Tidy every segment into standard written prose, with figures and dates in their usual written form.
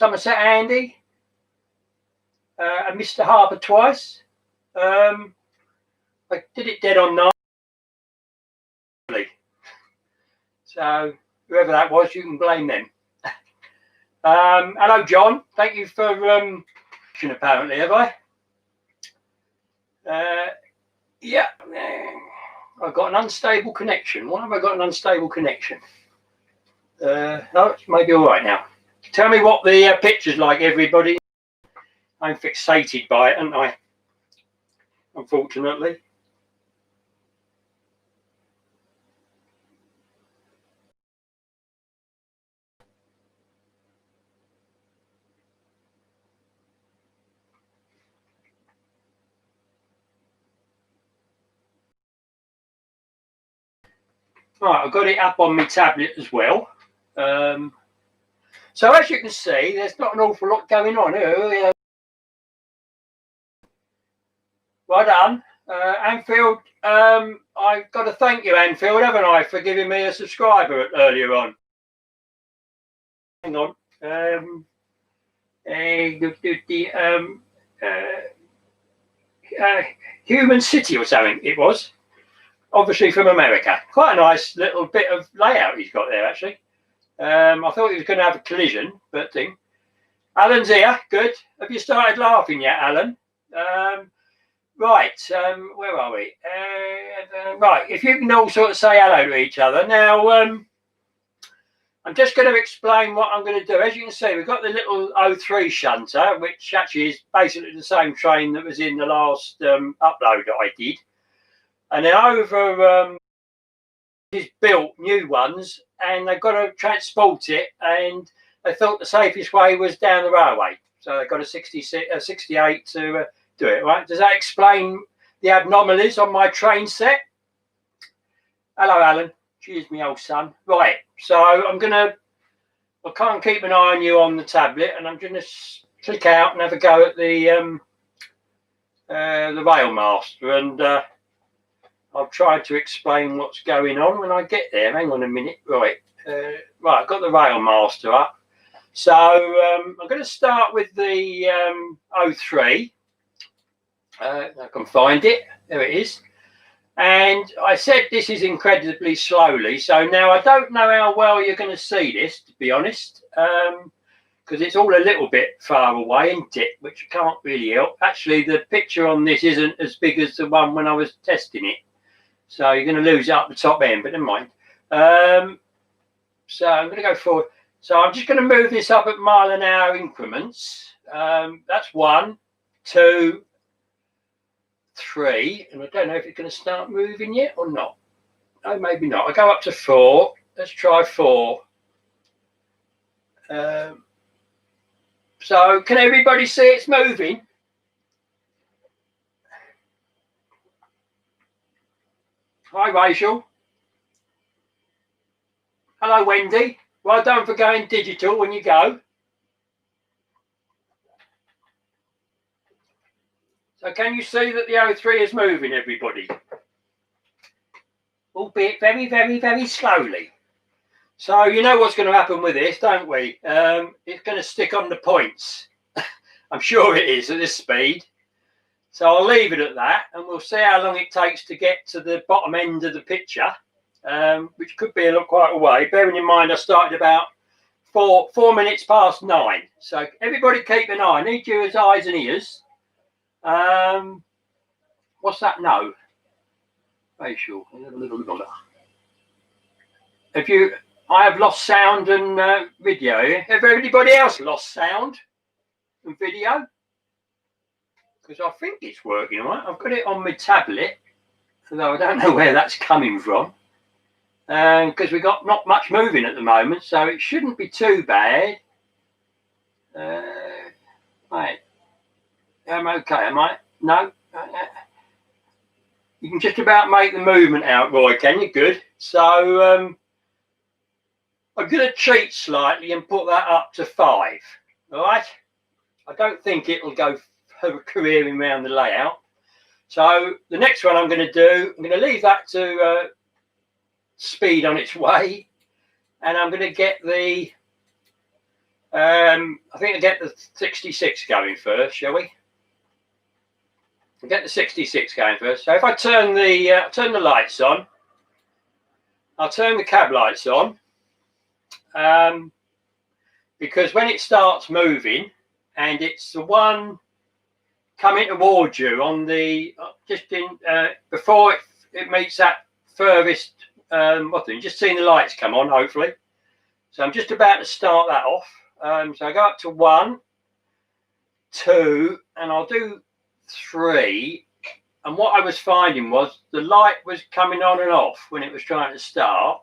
Somerset Andy, and Mr. Harper twice. I did it dead on 9. So whoever that was, you can blame them. Hello, John. Thank you for apparently, have I? Yeah. I've got an unstable connection. Why have I got an unstable connection? No, it's maybe all right now. Tell me what the picture's like, everybody. I'm fixated by it, aren't I? Unfortunately. Right, I've got it up on my tablet as well. So as you can see, there's not an awful lot going on here. Well done. Anfield, I've got to thank you, Anfield, haven't I, for giving me a subscriber earlier on. Hang on. Human City or something it was. Obviously from America. Quite a nice little bit of layout he's got there, actually. I thought he was going to have a collision, but thing. Alan's here. Good. Have you started laughing yet, Alan? Right. Where are we? Right. If you can all sort of say hello to each other. Now, I'm just going to explain what I'm going to do. As you can see, we've got the little 03 shunter, which actually is basically the same train that was in the last upload that I did. And then over is built new ones, and they've got to transport it, and they thought the safest way was down the railway. So they've got a 68 to do it, right? Does that explain the abnormalities on my train set? Hello, Alan. Cheers, me old son. Right, so I can't keep an eye on you on the tablet, and I'm going to click out and have a go at the rail master, and I'll try to explain what's going on when I get there. Hang on a minute. Right, right. I've got the rail master up. So I'm going to start with the 03. I can find it. There it is. And I said this is incredibly slowly. So now I don't know how well you're going to see this, to be honest, because it's all a little bit far away, isn't it? Which can't really help. Actually, the picture on this isn't as big as the one when I was testing it. So you're going to lose up the top end, but never mind. So I'm going to go forward. So I'm just going to move this up at mile-an-hour increments. That's 1, 2, 3. And I don't know if it's going to start moving yet or not. No, maybe not. I'll go up to 4. Let's try 4. So can everybody see it's moving? Hi, Rachel. Hello, Wendy. Well done for going digital when you go. So can you see that the 03 is moving, everybody? Albeit very, very, very slowly. So you know what's going to happen with this, don't we? It's going to stick on the points. I'm sure it is at this speed. So I'll leave it at that, and we'll see how long it takes to get to the bottom end of the picture, which could be quite a way. Bearing in mind I started about 4 minutes past 9. So everybody keep an eye. I need you as eyes and ears. What's that? No. Facial. I have lost sound and video. Have everybody else lost sound and video? Because I think it's working, right? I've got it on my tablet, although I don't know where that's coming from. Because we've got not much moving at the moment, so it shouldn't be too bad. Right. I'm okay, am I? No? You can just about make the movement out, Roy, can you? Good. So I'm going to cheat slightly and put that up to 5. All right? I don't think it'll go careering around the layout. So the next one I'm going to do, I'm going to leave that to speed on its way, and I'm going to get the I think I'll get the 66 going first, shall we? We'll get the 66 going first. So if I turn the lights on, I'll turn the cab lights on, because when it starts moving, and it's the one coming towards you on the before it meets that furthest, you just seen the lights come on, hopefully. So I'm just about to start that off. So I go up to 1, 2, and I'll do 3. And what I was finding was the light was coming on and off when it was trying to start,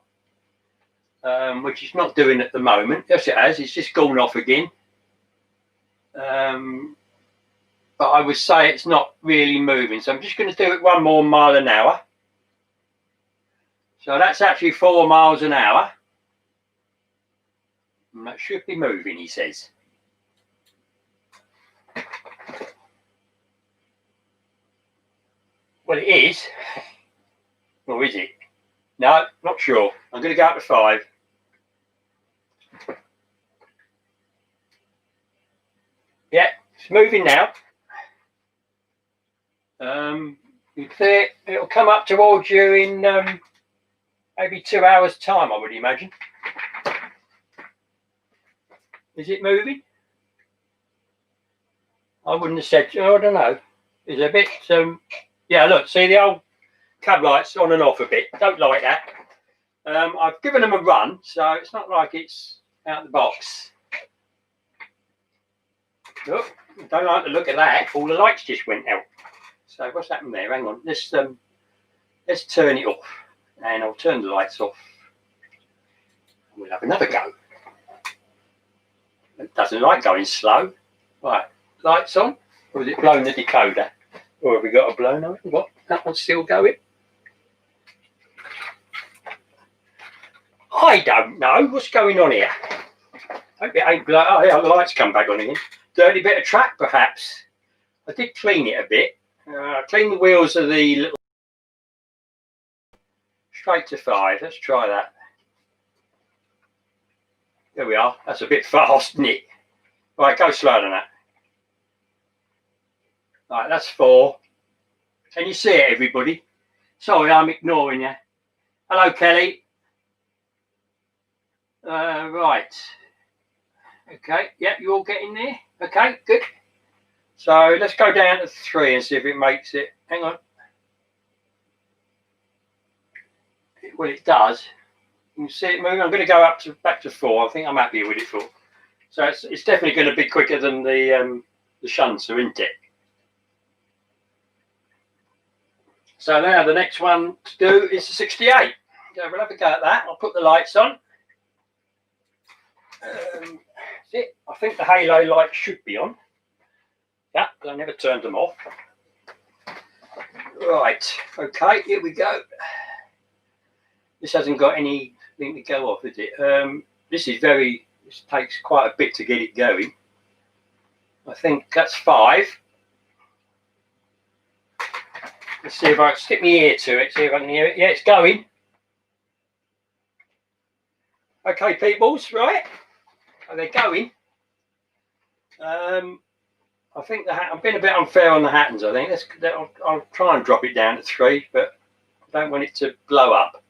which it's not doing at the moment. Yes, it has. It's just gone off again. But I would say it's not really moving. So I'm just going to do it 1 more mile an hour. So that's actually 4 miles an hour. And that should be moving, he says. Well, it is. Or is it? No, not sure. I'm going to go up to 5. Yeah, it's moving now. It'll come up towards you in maybe 2 hours' time, I would imagine. Is it moving? I wouldn't have said. Oh, I don't know. It's a bit. Yeah, look. See the old cab lights on and off a bit. Don't like that. I've given them a run, so it's not like it's out of the box. Look, don't like the look of that. All the lights just went out. So what's happened there? Hang on. Let's turn it off, and I'll turn the lights off. We'll have another go. It doesn't like going slow. Right, lights on. Or has it blown the decoder? Or have we got a blown on? What? That one's still going. I don't know what's going on here. Hope it ain't blown. Oh yeah, the lights come back on again. Dirty bit of track, perhaps. I did clean it a bit. Clean the wheels of the little. Straight to 5. Let's try that. There we are. That's a bit fast, isn't it? Right, go slower than that. Right, that's 4. Can you see it, everybody? Sorry, I'm ignoring you. Hello, Kelly. Right. Okay, yeah, you all getting there? Okay, good. So let's go down to 3 and see if it makes it. Hang on. Well, it does. You can see it moving. I'm going to go back to 4. I think I'm happy with it 4. So it's definitely going to be quicker than the shunter, isn't it? So now the next one to do is the 68. So we'll have a go at that. I'll put the lights on. That's it. I think the halo light should be on. Yeah, I never turned them off. Right. Okay, here we go. This hasn't got anything to go off, is it? This takes quite a bit to get it going. I think that's 5. Let's see if I can stick my ear to it, see if I can hear it. Yeah, it's going. Okay, peoples, right? Are they going? I think I've been a bit unfair on the Hattons, I think. I'll try and drop it down to 3, but I don't want it to blow up.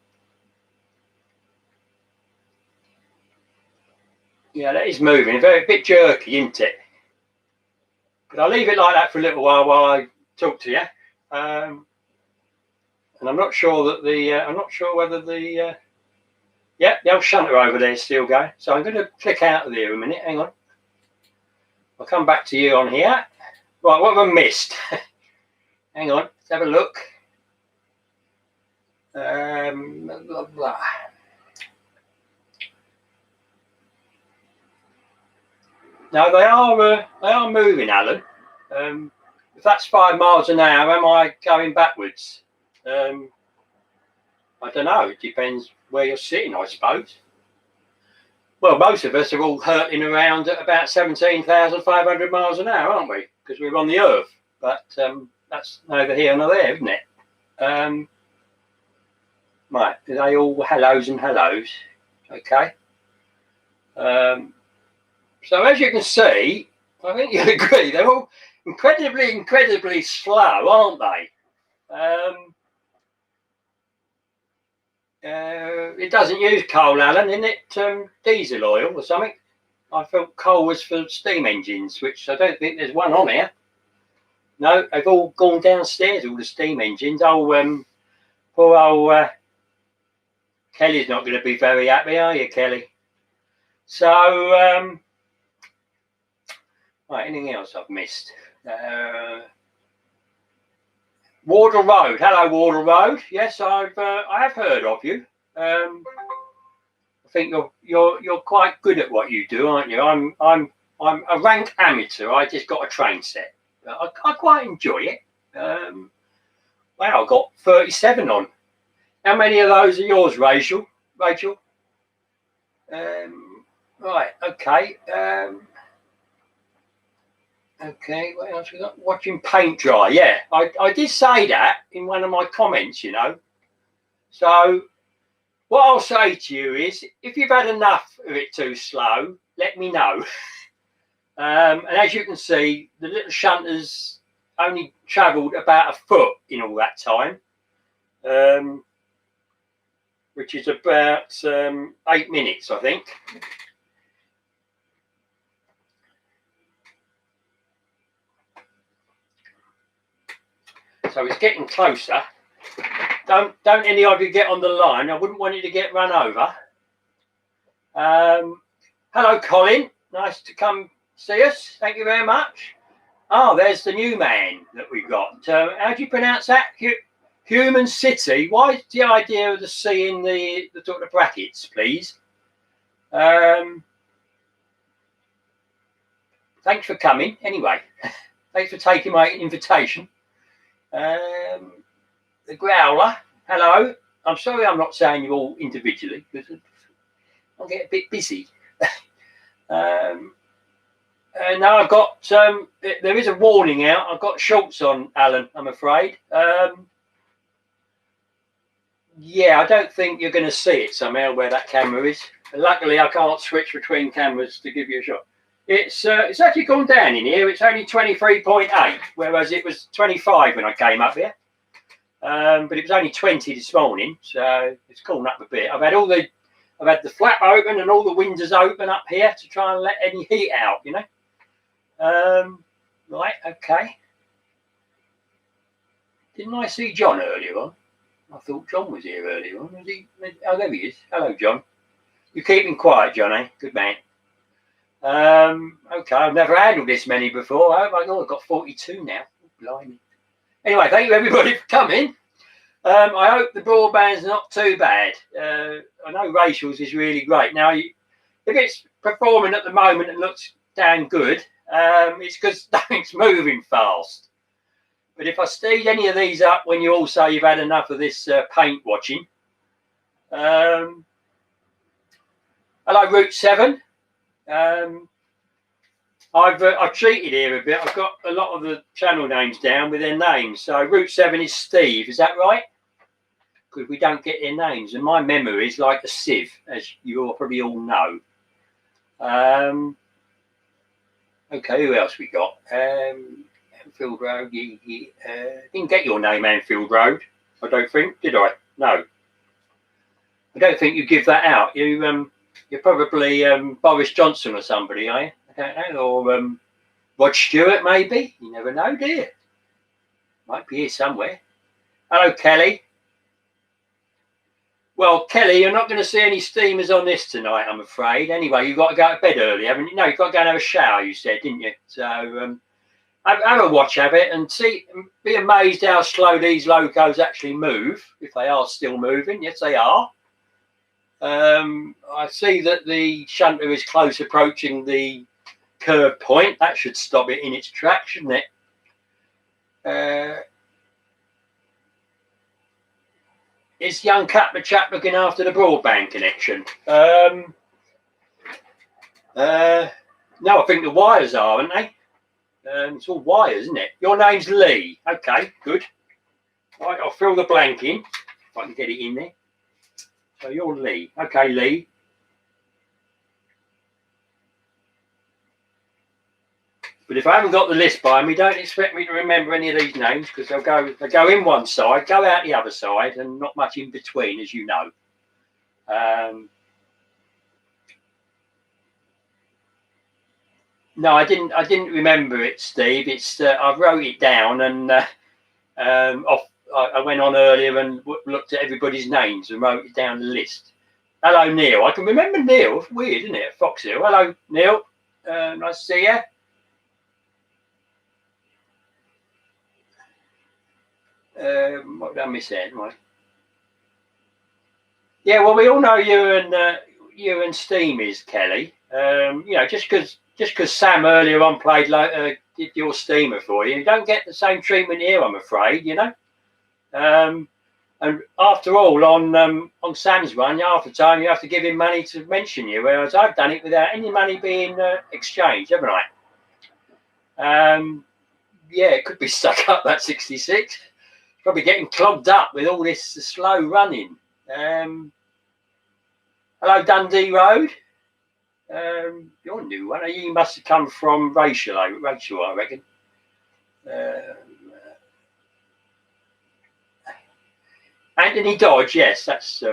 Yeah, that is moving. A bit jerky, isn't it? But I'll leave it like that for a little while I talk to you. And I'm not sure that I'm not sure whether the old shunter over there is still going. So I'm going to click out of there a minute. Hang on. I'll come back to you on here. Right, what have I missed? Hang on, let's have a look. Blah, blah. No, they are moving, Alan. If that's 5 miles an hour, am I going backwards? I don't know. It depends where you're sitting, I suppose. Well, most of us are all hurtling around at about 17,500 miles an hour, aren't we? Because we're on the Earth. But that's neither here nor there, isn't it? Right, are they all hellos and hellos? Okay. So as you can see, I think you'll agree, they're all incredibly slow, aren't they? It doesn't use coal, Alan, isn't it? Diesel oil or something. I thought coal was for steam engines, which I don't think there's one on here. No, they've all gone downstairs, all the steam engines. Oh, poor old Kelly's not going to be very happy, are you, Kelly? So, right, anything else I've missed? Wardle Road. Hello, Wardle Road. Yes, I have heard of you. I think you're quite good at what you do, aren't you? I'm a rank amateur. I just got a train set. I quite enjoy it. Well, I got 37 on. How many of those are yours, Rachel? Right. Okay. Okay. What else we got? Watching paint dry. Yeah, I did say that in one of my comments. You know. So what I'll say to you is, if you've had enough of it too slow, let me know. And as you can see, the little shunters only travelled about a foot in all that time, which is about 8 minutes, I think. So it's getting closer. Don't any of you get on the line. I wouldn't want you to get run over. Hello, Colin. Nice to come see us. Thank you very much. Oh, there's the new man that we've got. How do you pronounce that? Human City. Why is the idea of the C in the sort of brackets, please? Thanks for coming. Anyway, thanks for taking my invitation. The Growler. Hello. I'm sorry I'm not saying you all individually because I'll get a bit busy. Now I've got there is a warning out. I've got shorts on, Alan, I'm afraid. Yeah, I don't think you're going to see it somehow where that camera is. Luckily, I can't switch between cameras to give you a shot. It's actually gone down in here. It's only 23.8, whereas it was 25 when I came up here. But it was only 20 this morning, so it's gone up a bit. I've had the flap open and all the windows open up here to try and let any heat out, you know. Right, okay. Didn't I see John earlier on? I thought John was here earlier on. Was he? Oh, there he is. Hello, John. You're keeping quiet, John, eh? Good man. Okay, I've never handled this many before. Oh my God, I've got 42 now. Blimey. Anyway, thank you everybody for coming. I hope the broadband's not too bad. I know Rachel's is really great. Now, if it's performing at the moment and looks damn good, it's because nothing's moving fast. But if I steed any of these up when you all say you've had enough of this paint watching. Hello, Route 7. I've cheated here a bit. I've got a lot of the channel names down with their names. So Route 7 is Steve, is that right? Because we don't get their names. And my memory is like a sieve, as you all probably all know. Okay, who else we got? Anfield Road. Didn't get your name, Anfield Road. I don't think, did I? No. I don't think you give that out. You're probably Boris Johnson or somebody, are you? I don't know. Or Rod Stewart, maybe. You never know, do you? Might be here somewhere. Hello, Kelly. Well, Kelly, you're not going to see any steamers on this tonight, I'm afraid. Anyway, you've got to go to bed early, haven't you? No, you've got to go and have a shower, you said, didn't you? So have a watch of it and be amazed how slow these locos actually move, if they are still moving. Yes, they are. I see that the shunter is close approaching the curve point. That should stop it in its tracks, shouldn't it? Is young Cutler chap looking after the broadband connection? No, I think the wires are, aren't they? It's all wires, isn't it? Your name's Lee. Okay, good. Right, I'll fill the blank in if I can get it in there. So you're Lee. Okay, Lee. But if I haven't got the list by me, don't expect me to remember any of these names, because they go in one side, go out the other side, and not much in between, as you know. No, I didn't remember it, Steve. It's I wrote it down, and I went on earlier and looked at everybody's names and wrote it down the list. Hello, Neil. I can remember Neil. Weird, isn't it? Fox Hill. Hello, Neil. Nice to see you. What did I miss there? Right. Yeah, well, we all know you and Steam is Kelly. You know, just because Sam earlier on did your steamer for you don't get the same treatment here, I'm afraid. You know. And after all, on Sam's one, half the time you have to give him money to mention you, whereas I've done it without any money being exchanged, haven't I? Yeah, it could be stuck up, that 66. Probably getting clogged up with all this slow running. Hello, Dundee Road. You're a new one. You must have come from Rachel, I reckon. Anthony Dodge, yes, that's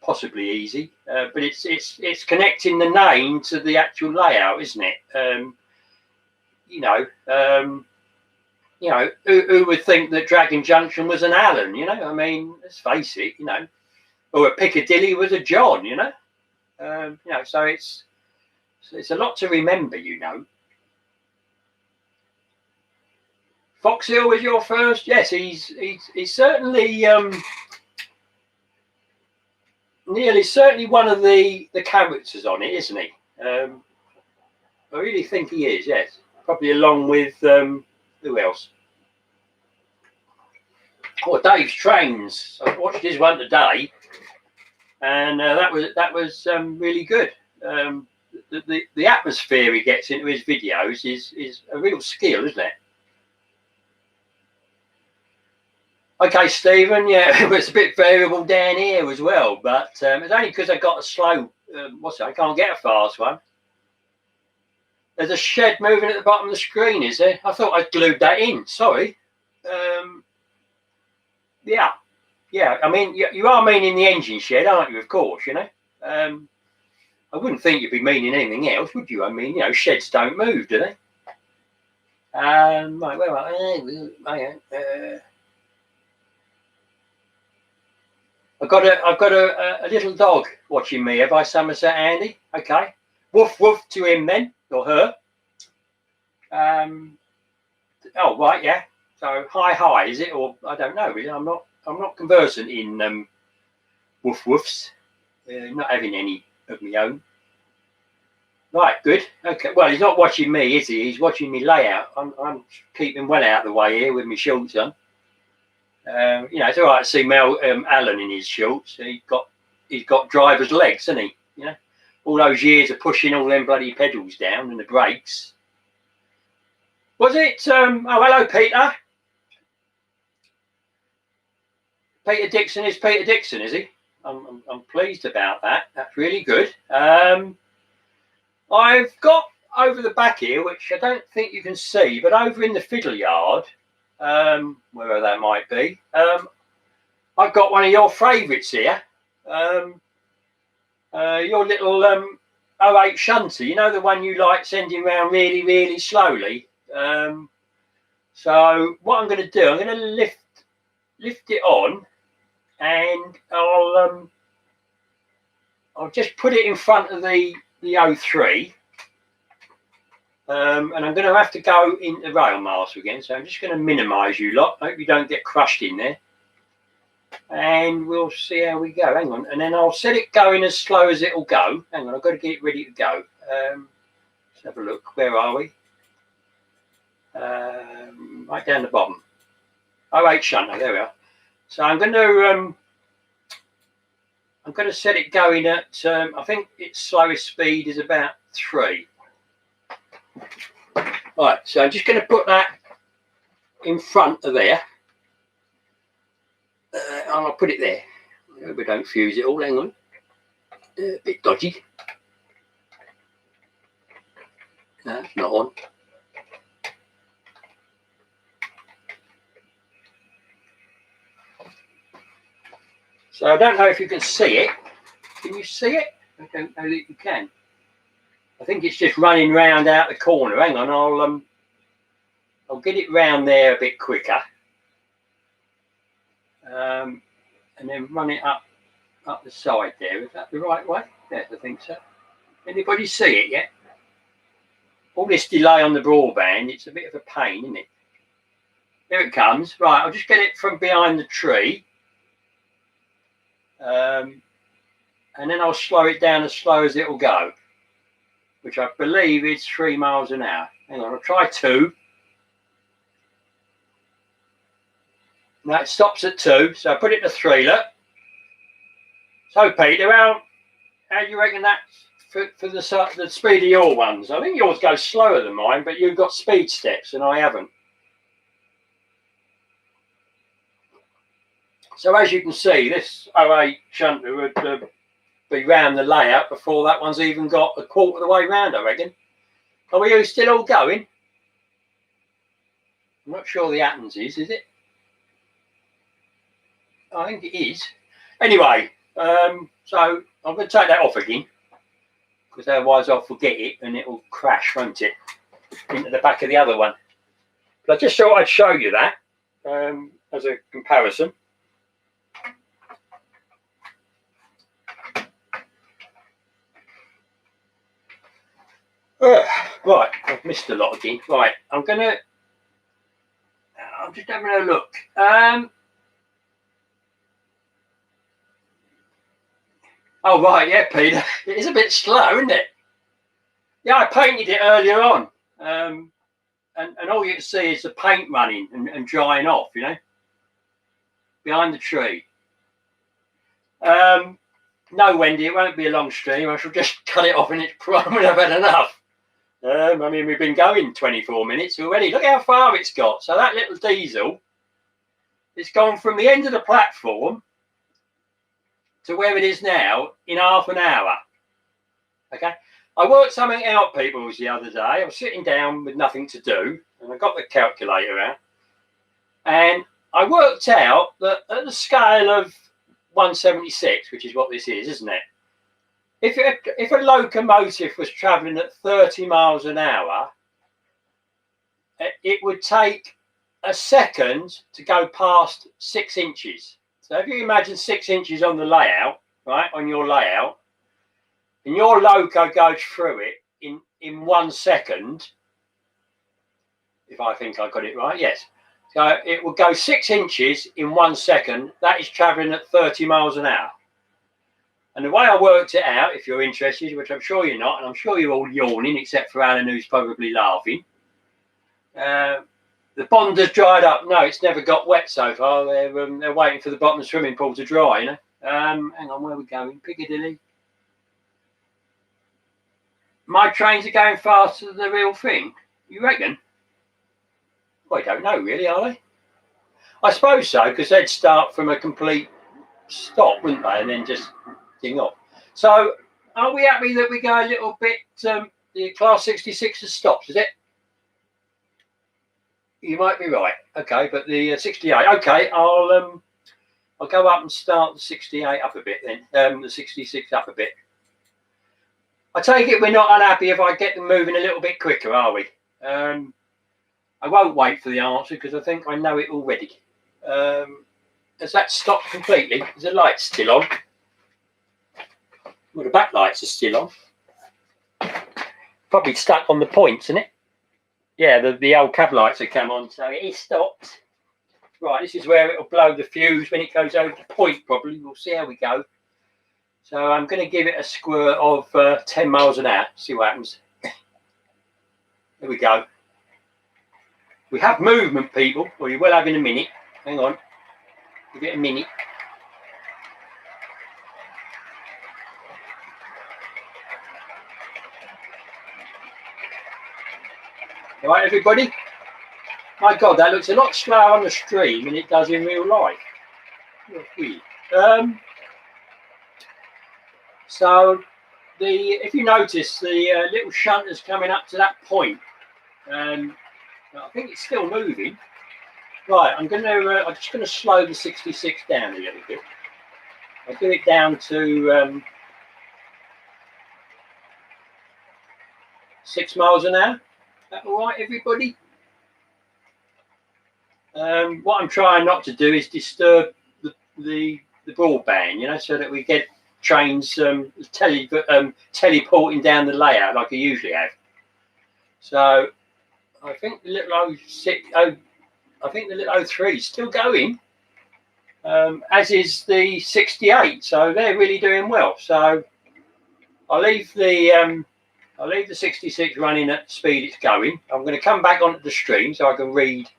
possibly easy, but it's connecting the name to the actual layout, isn't it? You know, who would think that Dragon Junction was an Allen? You know, I mean, let's face it, you know, or a Piccadilly was a John. You know, so it's a lot to remember. You know, Fox Hill was your first. Yes, he's certainly. Nearly certainly one of the characters on it, isn't he? I really think he is, yes. Probably along with who else? Oh, DAVESTRAINS. I watched his one today, and that was really good. The atmosphere he gets into his videos is a real skill, isn't it? Okay, Stephen, yeah, it's a bit variable down here as well, but it's only because I got a slow, I can't get a fast one. There's a shed moving at the bottom of the screen, is there? I thought I glued that in, sorry. Yeah, I mean, you are meaning the engine shed, aren't you, of course, you know? I wouldn't think you'd be meaning anything else, would you? I mean, you know, sheds don't move, do they? Right, where are I? I've got a little dog watching me. Have I, Somerset Andy? Okay. Woof woof to him then, or her. Oh right, yeah. So hi is it, or I don't know really. I'm not conversant in woof woofs. Not having any of my own. Right, good. Okay. Well, he's not watching me, is he? He's watching me layout. I'm keeping well out of the way here with my shorts on. You know, it's all right to see Alan in his shorts. He's got driver's legs, hasn't he? You know, all those years of pushing all them bloody pedals down and the brakes. Was it? Oh, hello, Peter. Peter Dixon is Peter Dixon, is he? I'm pleased about that. That's really good. I've got over the back here, which I don't think you can see, but over in the fiddle yard. Wherever that might be. I've got one of your favourites here. Your little 08 shunter, you know, the one you like sending around really, really slowly. So what I'm going to do, I'm going to lift it on, and I'll just put it in front of the 03. And I'm going to have to go into rail master again, so I'm just going to minimise you lot. Hope you don't get crushed in there. And we'll see how we go. Hang on, and then I'll set it going as slow as it'll go. Hang on, I've got to get it ready to go. Let's have a look. Where are we? Right down the bottom. 08 shunter. There we are. So I'm going to set it going at. I think its slowest speed is about 3. Right, so I'm just going to put that in front of there. And I'll put it there. I hope we don't fuse it all. Hang on. A bit dodgy. No, it's not on. So I don't know if you can see it. Can you see it? I don't know that you can. I think it's just running round out the corner. Hang on, I'll get it round there a bit quicker. And then run it up the side there. Is that the right way? Yes, I think so. Anybody see it yet? All this delay on the broadband, it's a bit of a pain, isn't it? Here it comes. Right, I'll just get it from behind the tree. And then I'll slow it down as slow as it'll go, which I believe is 3 miles an hour. Hang on, I'll try 2. Now it stops at 2, so I put it to 3, look. So Peter, how do you reckon that's for the speed of your ones? I think yours goes slower than mine, but you've got speed steps and I haven't. So as you can see, this 08 shunter would be round the layout before that one's even got a quarter of the way round, I reckon. Are we still all going? I'm not sure the Athens is it? I think it is. Anyway, so I'm going to take that off again, because otherwise I'll forget it and it'll crash, won't it, into the back of the other one. But I just thought I'd show you that as a comparison. Right, I've missed a lot again. Right, I'm just having a look. Oh right, yeah, Peter, it is a bit slow, isn't it? Yeah, I painted it earlier on, and all you can see is the paint running and drying off, you know, behind the tree. No, Wendy, it won't be a long stream. I shall just cut it off in its prime when I've had enough. I mean, we've been going 24 minutes already. Look how far it's got. So that little diesel, it's gone from the end of the platform to where it is now in half an hour. Okay. I worked something out, people, the other day. I was sitting down with nothing to do, and I got the calculator out, and I worked out that at the scale of 176, which is what this is, isn't it? If a locomotive was travelling at 30 miles an hour, it would take a second to go past 6 inches. So if you imagine 6 inches on the layout, right, on your layout, and your loco goes through it in 1 second, if I think I got it right, yes. So it will go 6 inches in 1 second. That is travelling at 30 miles an hour. And the way I worked it out, if you're interested, which I'm sure you're not, and I'm sure you're all yawning, except for Alan, who's probably laughing. The pond has dried up. No, it's never got wet so far. They're waiting for the bottom of the swimming pool to dry, you know. Hang on, where are we going? Piccadilly. My trains are going faster than the real thing. You reckon? Well, I don't know, really, are they? I suppose so, because they'd start from a complete stop, wouldn't they, and then just ding off. So, are we happy that we go a little bit? The class 66 has stopped, is it? You might be right. Okay, but the 68. Okay, I'll go up and start the 68 up a bit then. The 66 up a bit. I take it we're not unhappy if I get them moving a little bit quicker, are we? I won't wait for the answer because I think I know it already. Has that stopped completely? Is the light still on? Well, the back lights are still on. Probably stuck on the points, isn't it? Yeah, the old cab lights have come on, so it is stopped. Right, this is where it'll blow the fuse when it goes over the point, probably. We'll see how we go. So I'm going to give it a squirt of 10 miles an hour, see what happens. There we go. We have movement, people, or you will have in a minute. Hang on. Give it a minute. All right, everybody? My God, that looks a lot slower on the stream than it does in real life. So, if you notice, the little shunter's coming up to that point. I think it's still moving. Right, I'm just going to slow the 66 down a little bit. I'll do it down to 6 miles an hour. That all right, everybody? What I'm trying not to do is disturb the broadband, you know, so that we get trains teleporting down the layout like I usually have. So I think the little 03 is still going, as is the 68. So they're really doing well. So I'll leave the 66 running at the speed it's going. I'm going to come back onto the stream so I can read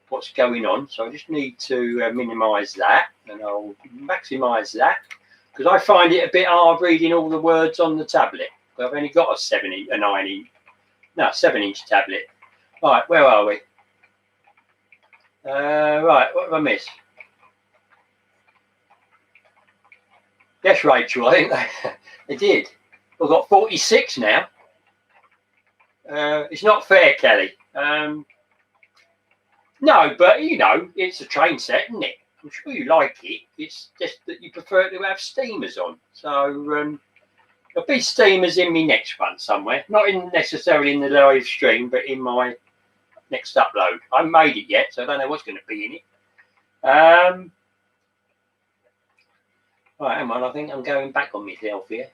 what's going on. So I just need to minimise that, and I'll maximise that, because I find it a bit hard reading all the words on the tablet. I've only got a 7-inch tablet. Right, where are we? Right, what have I missed? Yes, Rachel, I think they did. We've got 46 now. It's not fair, Kelly. No, but you know, it's a train set, isn't it? I'm sure you like it. It's just that you prefer to have steamers on. So there'll be steamers in my next one somewhere. Not necessarily in the live stream, but in my next upload. I haven't made it yet, so I don't know what's going to be in it. Right, hang on. I think I'm going back on myself here.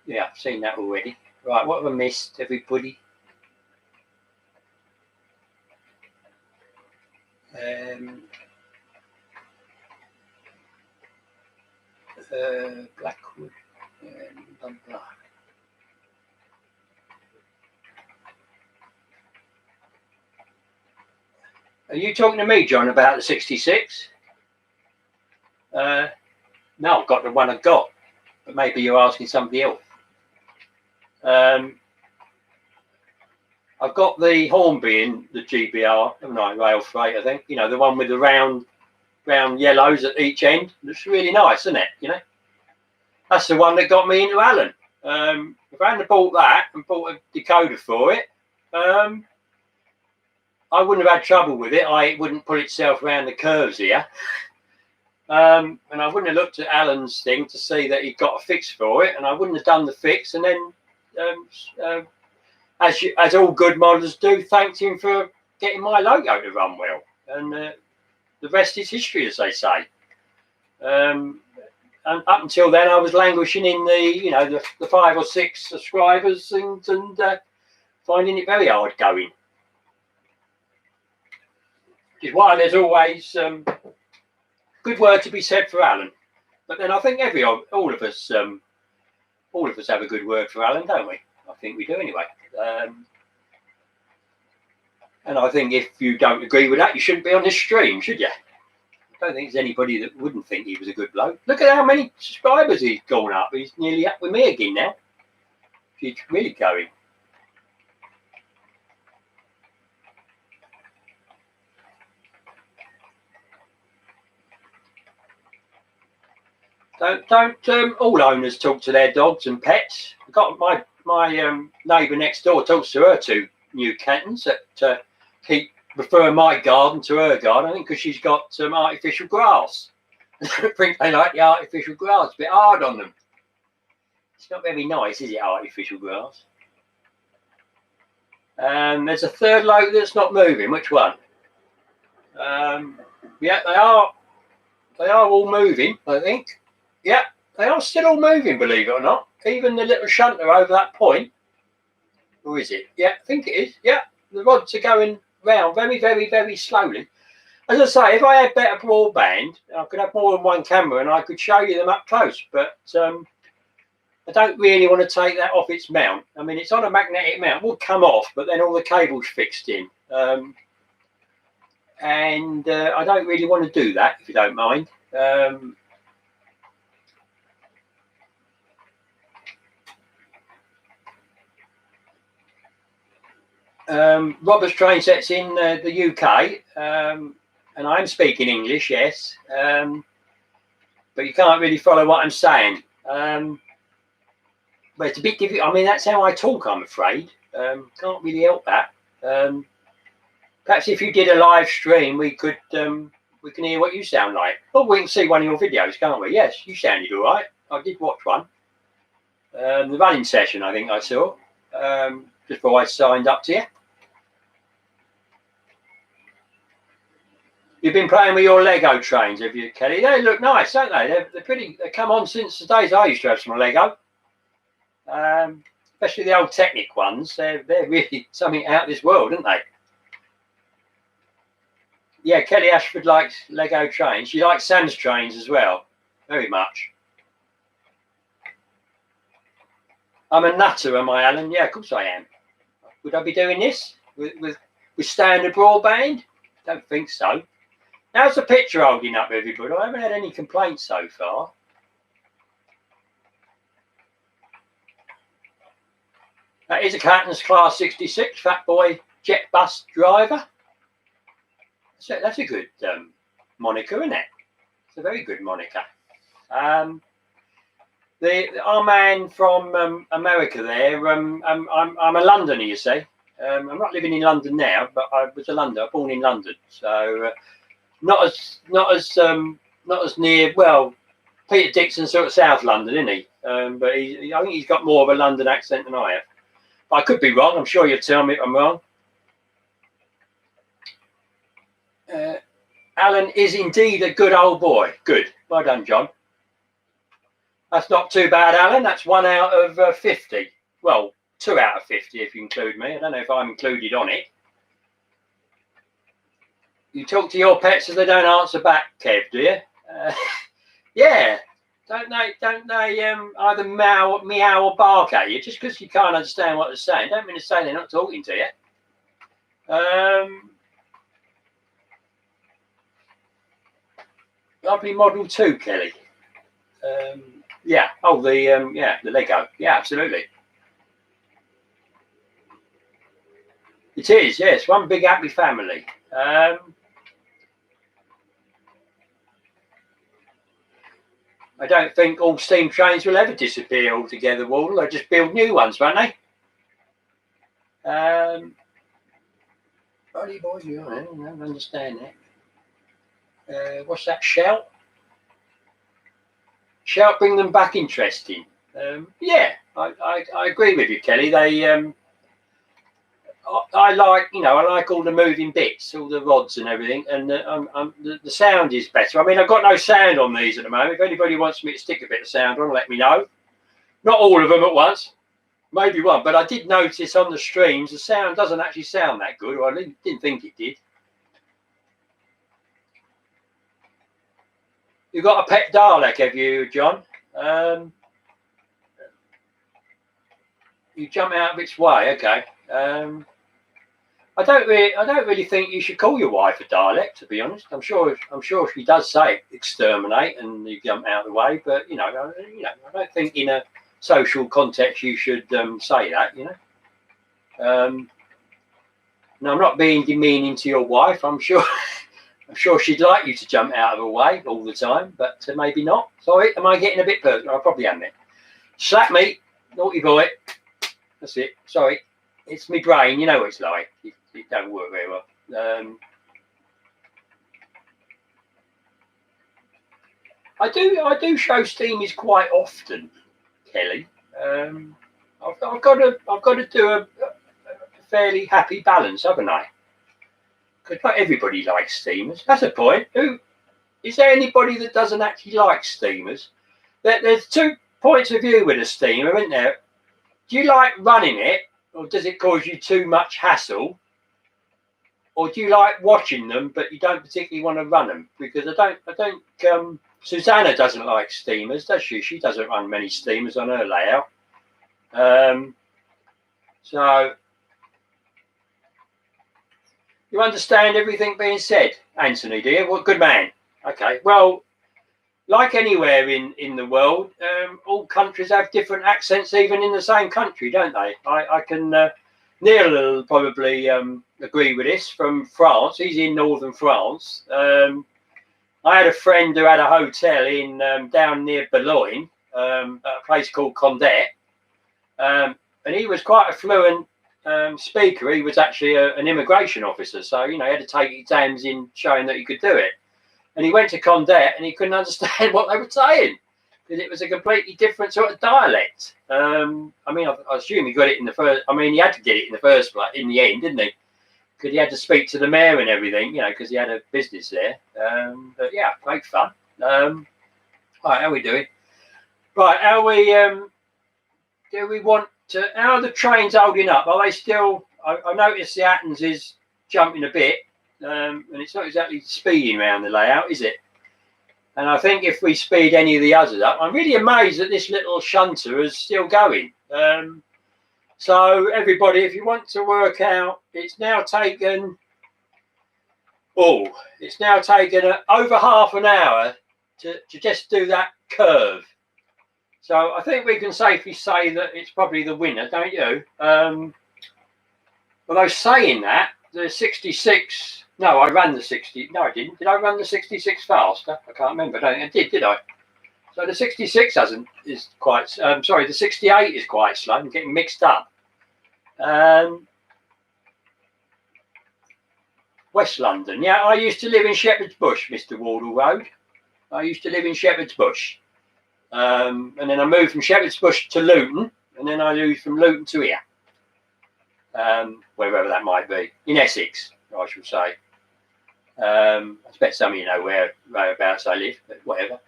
Yeah, I've seen that already. Right, what have I missed, everybody? Blackwood. Blah, blah. Are you talking to me, John, about the 66? No, I've got the one I've got, but maybe you're asking somebody else. I've got the Hornby in the GBR, haven't I? Rail freight, I think. You know, the one with the round yellows at each end. Looks really nice, isn't it? You know, that's the one that got me into Alan. If I hadn't bought that and bought a decoder for it, I wouldn't have had trouble with it. It wouldn't pull itself around the curves here. And I wouldn't have looked at Alan's thing to see that he'd got a fix for it, and I wouldn't have done the fix, and then as all good modders do, thanked him for getting my logo to run well, and the rest is history, as they say. And up until then, I was languishing in the 5 or 6 subscribers and finding it very hard going. Which is why there's always good word to be said for Alan. But then I think all of us have a good word for Alan, don't we? I think we do anyway. And I think if you don't agree with that, you shouldn't be on this stream, should you? I don't think there's anybody that wouldn't think he was a good bloke. Look at how many subscribers he's gone up. He's nearly up with me again now. He's really going. Don't all owners talk to their dogs and pets? I've got my neighbour next door talks to her 2 new kittens that prefer my garden to her garden. I think because she's got some artificial grass. I think they like the artificial grass. A bit hard on them. It's not very nice, is it, artificial grass? There's a third loco that's not moving. Which one? Yeah, they are all moving, I think. Yeah, they are still all moving, believe it or not. Even the little shunter over that point. Or is it? Yeah, I think it is. Yeah, the rods are going round very, very, very slowly. As I say, if I had better broadband, I could have more than one camera and I could show you them up close. But I don't really want to take that off its mount. I mean, it's on a magnetic mount. It will come off, but then all the cables fixed in. And I don't really want to do that, if you don't mind. Robert's train sets in the UK, and I'm speaking English, yes, but you can't really follow what I'm saying. But it's a bit difficult. I mean, that's how I talk, I'm afraid. Can't really help that. Perhaps if you did a live stream, we could we can hear what you sound like. Or we can see one of your videos, can't we? Yes, you sounded all right. I did watch one. The running session, I think I saw, just before I signed up to you. You've been playing with your Lego trains, have you, Kelly? They look nice, don't they? They're pretty. They come on since the days I used to have some Lego. Especially the old Technic ones. They're really something out of this world, aren't they? Yeah, Kelly Ashford likes Lego trains. She likes Sam's trains as well, very much. I'm a nutter, am I, Alan? Yeah, of course I am. Would I be doing this with standard broadband? Don't think so. How's the picture holding up, everybody? I haven't had any complaints so far. That is a Captain's Class 66 Fat Boy Jet Bus Driver. So that's a good moniker, isn't it? It's a very good moniker. Our man from America there, I'm a Londoner, you see. I'm not living in London now, but I was a Londoner, born in London. So not as near. Well, Peter Dixon's sort of South London, isn't he? But I think he's got more of a London accent than I have. But I could be wrong. I'm sure you'll tell me if I'm wrong. Alan is indeed a good old boy. Good. Well done, John. That's not too bad, Alan. That's 1 out of 50. Well, 2 out of 50 if you include me. I don't know if I'm included on it. You talk to your pets as they don't answer back, Kev, do you? Yeah. Don't they either meow or bark at you just because you can't understand what they're saying? Don't mean to say they're not talking to you. Lovely Model 2, Kelly. Yeah. Oh, the Lego. Yeah, absolutely. It is, yes. One big happy family. I don't think all steam trains will ever disappear altogether, Wall. They'll just build new ones, won't they? Buddy boy, I don't understand that. What's that? Shout? Shout, bring them back interesting. Yeah, I agree with you, Kelly. They I like all the moving bits, all the rods and everything, and the sound is better. I mean, I've got no sound on these at the moment. If anybody wants me to stick a bit of sound on, let me know. Not all of them at once, maybe one. But I did notice on the streams the sound doesn't actually sound that good, or I didn't think it did. You've got a pet Dalek, have you, John? You jump out of its way, okay. I don't really think you should call your wife a Dalek, to be honest. I'm sure she does say exterminate and you jump out of the way, but I don't think in a social context you should say that. No, I'm not being demeaning to your wife. I'm sure she'd like you to jump out of the way all the time, but maybe not. Sorry, am I getting a bit personal? I probably am. It. Slap me, naughty boy. That's it. Sorry, it's my brain. You know what it's like. It don't work very well. I do show steamies quite often, Kelly. I've got to do a fairly happy balance, haven't I? Because not everybody likes steamers. That's a point. Is there anybody that doesn't actually like steamers? There's 2 points of view with a steamer, isn't there? Do you like running it, or does it cause you too much hassle? Or do you like watching them, but you don't particularly want to run them? Because I don't. Susanna doesn't like steamers, does she? She doesn't run many steamers on her layout. So you understand everything being said, Anthony, do you? Well, good man. Okay. Well, like anywhere in the world, all countries have different accents, even in the same country, don't they? I can. Neil will probably agree with this from France. He's in northern France. I had a friend who had a hotel in down near Boulogne, at a place called Condé, and he was quite a fluent speaker. He was actually an immigration officer, so he had to take exams in showing that he could do it. and he went to Condet and he couldn't understand what they were saying because it was a completely different sort of dialect. I mean, I assume he got it in the first. I mean, he had to get it in the first place in the end, didn't he? Because he had to speak to the mayor and everything, you know, because he had a business there. But yeah, great fun. Right, how are we doing? Right, how we do we want to? How are the trains holding up? Are they still? I noticed the Athens is jumping a bit, and it's not exactly speeding around the layout, is it? And I think if we speed any of the others up, I'm really amazed that this little shunter is still going. So everybody, if you want to work out, it's now taken over half an hour to just do that curve. So I think we can safely say that it's probably the winner, don't you? Although saying that, the 66, no, I ran the 60, no I didn't. Did I run the 66 faster? I can't remember, I did I? So the 66 is quite, sorry, the 68 is quite slow. I'm getting mixed up. West London, yeah, I used to live in Shepherd's Bush, Mr. Wardle Road. I used to live in Shepherd's Bush. And then I moved from Shepherd's Bush to Luton, and then I moved from Luton to here. Wherever that might be, in Essex, I should say. I expect some of you know whereabouts I live, but whatever.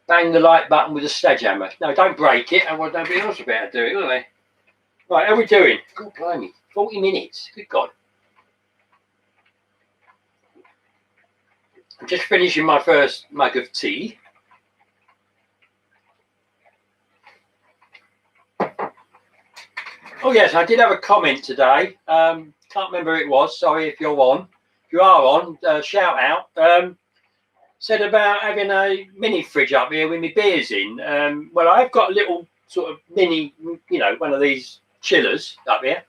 Bang the like button with a sledgehammer. No, don't break it, otherwise nobody else will be able to do it, will they? Right, how are we doing? God blimey, 40 minutes. Good God. I'm just finishing my first mug of tea. Oh yes, I did have a comment today. Can't remember who it was. Sorry if you're on. If you are on, shout out. Said about having a mini fridge up here with my beers in. Well, I've got a little sort of mini, you know, one of these chillers up here,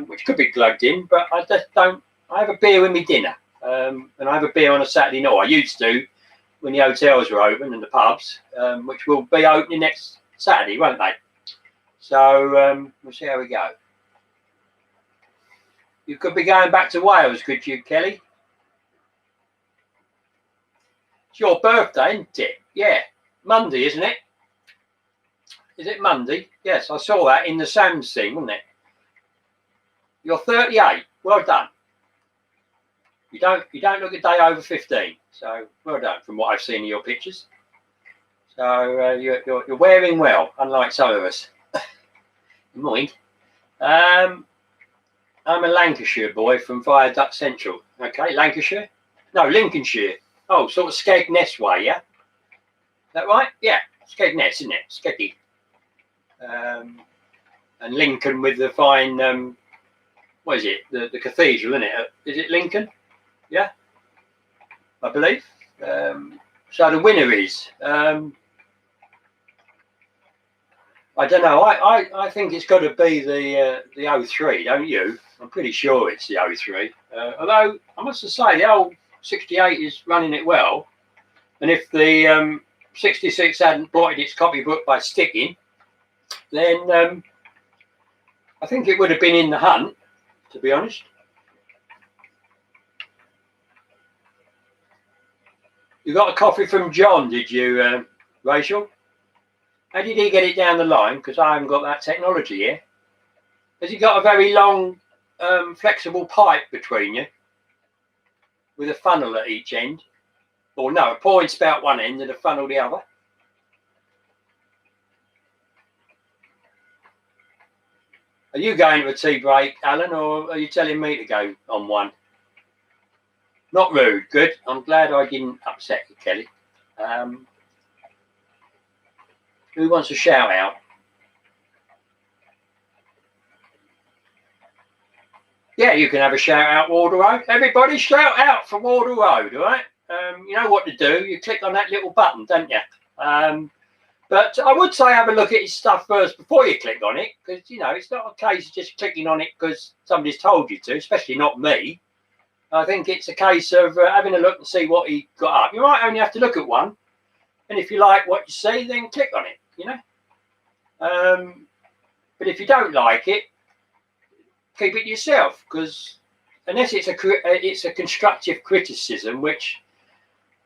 which could be plugged in, but I just don't. I have a beer with my dinner, and I have a beer on a Saturday night. I used to when the hotels were open and the pubs, which will be opening next Saturday, won't they? So we'll see how we go. You could be going back to Wales, could you, Kelly? It's your birthday, isn't it? Yeah, Monday, isn't it? Is it Monday? Yes, I saw that in the Sam's thing, wasn't it? You're 38. Well done. You don't look a day over 15. So well done from what I've seen in your pictures. So you're wearing well, unlike some of us. Mind. I'm a Lancashire boy from Viaduct Central. Okay, Lancashire? No, Lincolnshire. Oh, sort of Skegness way, yeah? Is that right? Yeah, Skegness, isn't it? Skeggy. And Lincoln with the fine, what is it? The cathedral, isn't it? Is it Lincoln? Yeah, I believe. So the winner is... I don't know. I think it's got to be the 03, don't you? I'm pretty sure it's the 03. Although I must say the old 68 is running it well, and if the 66 hadn't blotted its copybook by sticking, then I think it would have been in the hunt. To be honest, you got a coffee from John, did you, Rachel? How did he get it down the line? Because I haven't got that technology here. Has he got a very long, flexible pipe between you with a funnel at each end? Or no, a pouring spout one end and a funnel the other? Are you going to a tea break, Alan, or are you telling me to go on one? Not rude. Good. I'm glad I didn't upset you, Kelly. Who wants a shout out? Yeah, you can have a shout out, Wardle Road. Everybody shout out for Wardle Road, all right? You know what to do. You click on that little button, don't you? But I would say have a look at his stuff first before you click on it, because, you know, it's not a case of just clicking on it because somebody's told you to, especially not me. I think it's a case of having a look and see what he got up. You might only have to look at one, and if you like what you see, then click on it, you know. But if you don't like it, keep it yourself, because unless it's a constructive criticism, which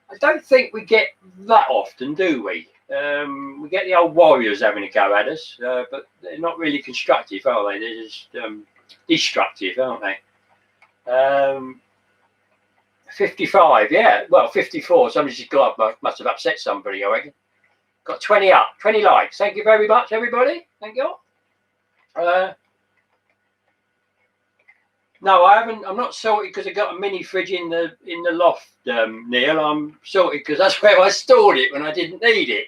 I don't think we get that often, do we? We get the old warriors having a go at us, but they're not really constructive, are they? They're just destructive, aren't they? 55, yeah. Well, 54. Somebody's just got up, must have upset somebody, I reckon. Got 20 up, 20 likes. Thank you very much, everybody. Thank you. No, I haven't. I'm not salty because I got a mini fridge in the loft, Neil. I'm salty because that's where I stored it when I didn't need it,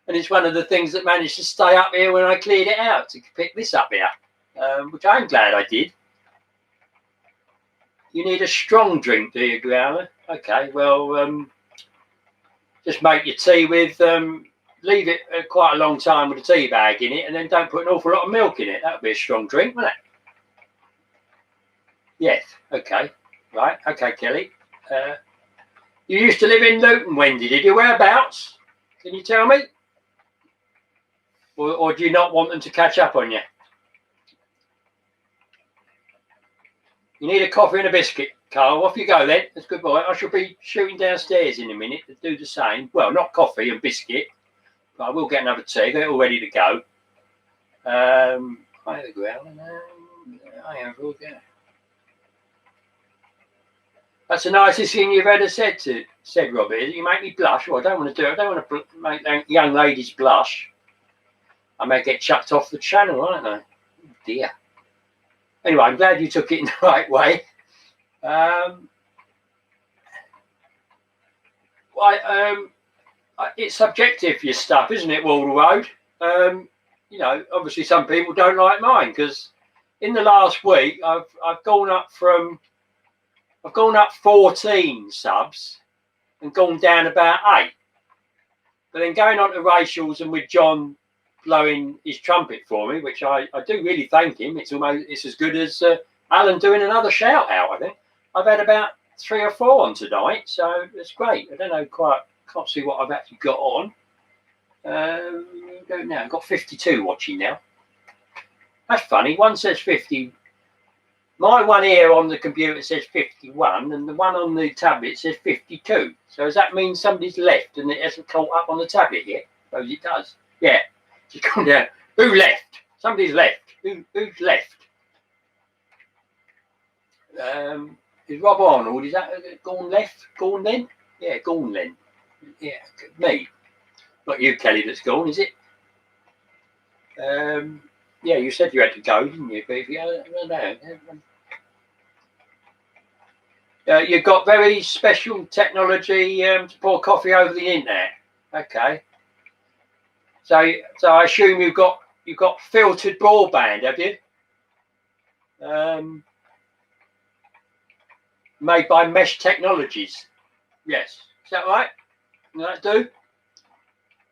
and it's one of the things that managed to stay up here when I cleared it out to pick this up here, which I'm glad I did. You need a strong drink, do you, Growler? Okay, well, just make your tea with, leave it quite a long time with a tea bag in it, and then don't put an awful lot of milk in it. That would be a strong drink, wouldn't it? Yes, okay, right, okay, Kelly. You used to live in Luton, Wendy, did you? Whereabouts? Can you tell me? Or do you not want them to catch up on you? You need a coffee and a biscuit, Carl. Off you go then. That's good boy. I shall be shooting downstairs in a minute to do the same. Well, not coffee and biscuit, but I will get another tea. Get it all ready to go. Hi, the ground. I am all good. That's the nicest thing you've ever said, Robert. You make me blush. Well, I don't want to do it. I don't want to make young ladies blush. I may get chucked off the channel, I don't know. Oh, dear. Anyway, I'm glad you took it in the right way. It's subjective, your stuff, isn't it, Walder Road? You know, obviously some people don't like mine because in the last week I've gone up 14 subs and gone down about 8. But then going on to racials and with John blowing his trumpet for me, which I do really thank him. It's as good as Alan doing another shout out, I think. I've had about 3 or 4 on tonight, so it's great. I don't know quite, can't see what I've actually got on. Go now, I've got 52 watching now. That's funny. One says 50. My one here on the computer says 51, and the one on the tablet says 52. So does that mean somebody's left and it hasn't caught up on the tablet yet? I suppose it does. Yeah. Just come down. Who left? Somebody's left. Who's left? Is Rob Arnold? Is that gone left? Gone then? Yeah, gone then. Yeah, me. Not you, Kelly. That's gone, is it? Yeah, you said you had to go, didn't you? But if you, you've got very special technology to pour coffee over the internet. Okay. So I assume you've got filtered broadband, have you? Made by Mesh Technologies. Yes. Is that right? Will that do?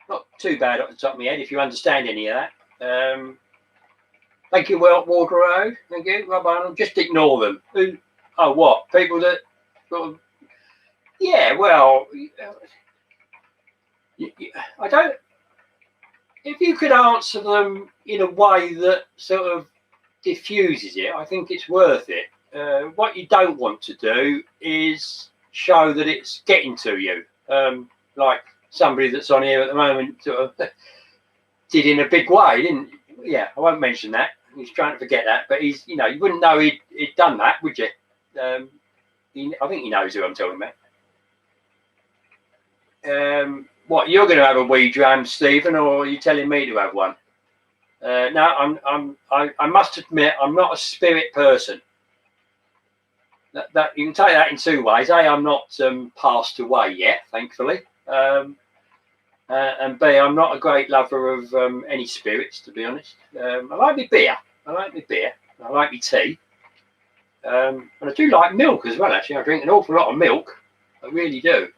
Not too bad off the top of my head if you understand any of that. Thank you, Walter Road. Thank you, Rob Arnold. Just ignore them. Who? Oh, what? People that sort of. Yeah, well, I don't. If you could answer them in a way that sort of diffuses it, I think it's worth it. What you don't want to do is show that it's getting to you. Like somebody that's on here at the moment sort of did in a big way, didn't? Yeah, I won't mention that. He's trying to forget that, but he's, you know, you wouldn't know he'd done that, would you? I think he knows who I'm talking about. What, you're going to have a wee dram, Stephen, or are you telling me to have one? No, I must admit, I'm not a spirit person. That you can take that in 2 ways. A, I'm not passed away yet, thankfully. And B, I'm not a great lover of any spirits, to be honest. I like my beer. I like my tea. And I do like milk as well, actually. I drink an awful lot of milk. I really do.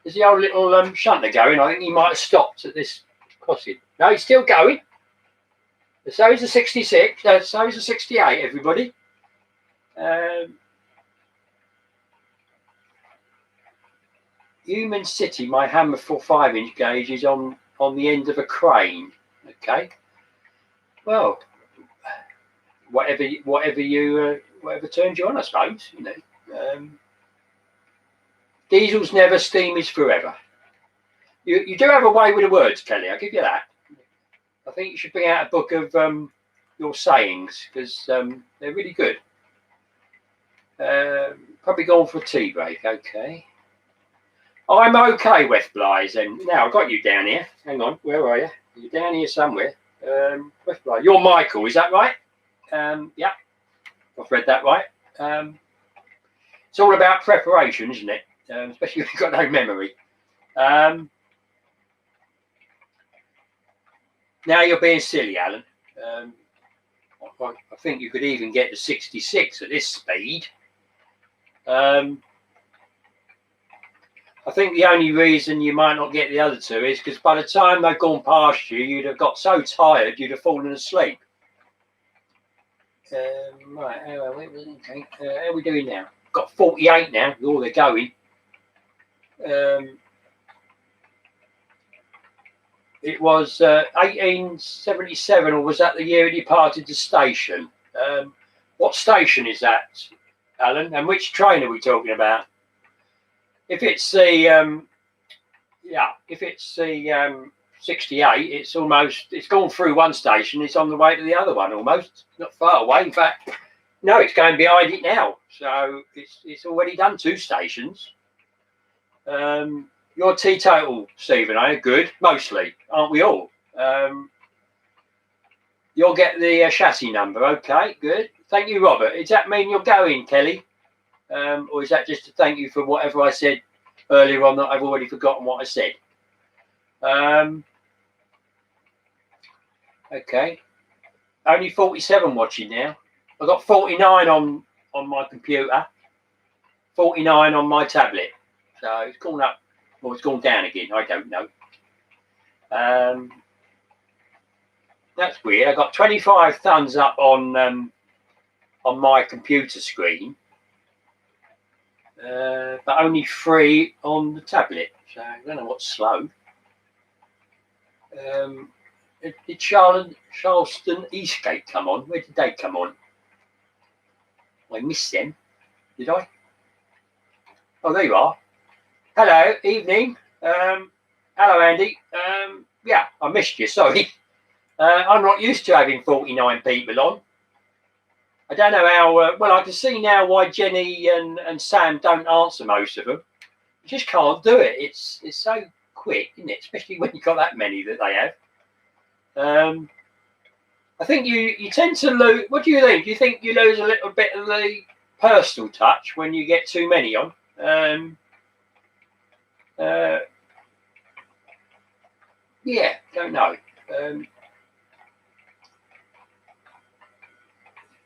There's the old little shunter going. I think he might have stopped at this crossing. No, he's still going. So is the 66. So is the 68, everybody. Human City, my hammer for 5-inch gauge is on the end of a crane. Okay. Well, whatever you whatever turns you on, I suppose. You know, diesels never, steam is forever. You do have a way with the words, Kelly. I'll give you that. I think you should bring out a book of your sayings, because they're really good. Probably going for a tea break. Okay. I'm okay, West Blythe. And now I've got you down here. Hang on, where are you? You're down here somewhere. West Blythe. You're Michael, is that right? Yeah, I've read that right. It's all about preparation, isn't it? Especially if you've got no memory. Now you're being silly, Alan. I think you could even get to 66 at this speed. I think the only reason you might not get the other two is because by the time they've gone past you, you'd have got so tired you'd have fallen asleep. Right, okay. How are we doing now? Got 48 now. Oh, they're going. It was 1877, or was that the year it departed the station? What station is that, Alan? And which train are we talking about? If it's the if it's the 68, it's gone through one station. It's on the way to the other one almost. Not far away. In fact, no, it's going behind it now. So it's already done 2 stations. You're teetotal, Stephen, eh? Good, mostly, aren't we all? You'll get the chassis number, okay, good. Thank you, Robert. Does that mean you're going, Kelly? Or is that just to thank you for whatever I said earlier on that I've already forgotten what I said? Okay. Only 47 watching now. I've got 49 on my computer, 49 on my tablet. So it's gone up, or it's gone down again. I don't know. That's weird. I got 25 thumbs up on my computer screen, but only 3 on the tablet. So I don't know what's slow. Did Charleston Eastgate come on? Where did they come on? I missed them. Did I? Oh, there you are. Hello, evening. Hello, Andy. Yeah, I missed you. Sorry. I'm not used to having 49 people on. I don't know how. Well, I can see now why Jenny and Sam don't answer most of them. You just can't do it. It's so quick, isn't it? Especially when you've got that many that they have. I think you tend to lose. What do you think? Do you think you lose a little bit of the personal touch when you get too many on? Yeah, don't know.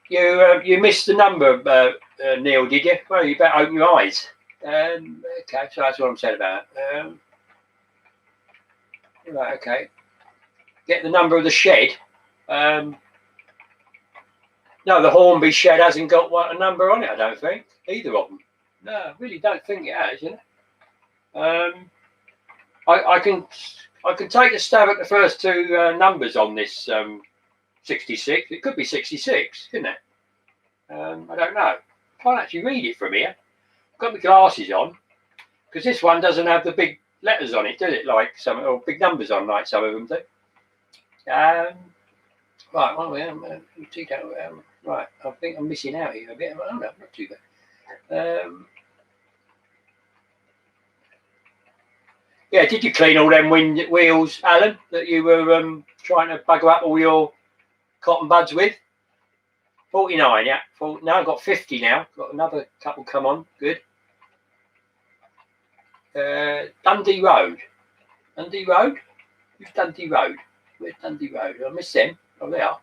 You missed the number, Neil, did you? Well, you better open your eyes. Okay, so that's what I'm saying about it. Right, okay. Get the number of the shed. No, the Hornby shed hasn't got a number on it, I don't think. Either of them. No, I really don't think it has, you know. I can take a stab at the first 2 numbers on this 66. It could be 66, couldn't it? I don't know. I can't actually read it from here. I've got my glasses on because this one doesn't have the big letters on it, does it? Like some, or big numbers on, like some of them do. Right, well, right. I think I'm missing out here a bit. Oh, no, not too bad. Yeah, did you clean all them wheels, Alan, that you were trying to bugger up all your cotton buds with? 49, yeah. Now I've got 50 now. Got another couple come on. Good. Dundee Road. Dundee Road? Who's Dundee Road? Where's Dundee Road? I missed them. Oh, they are.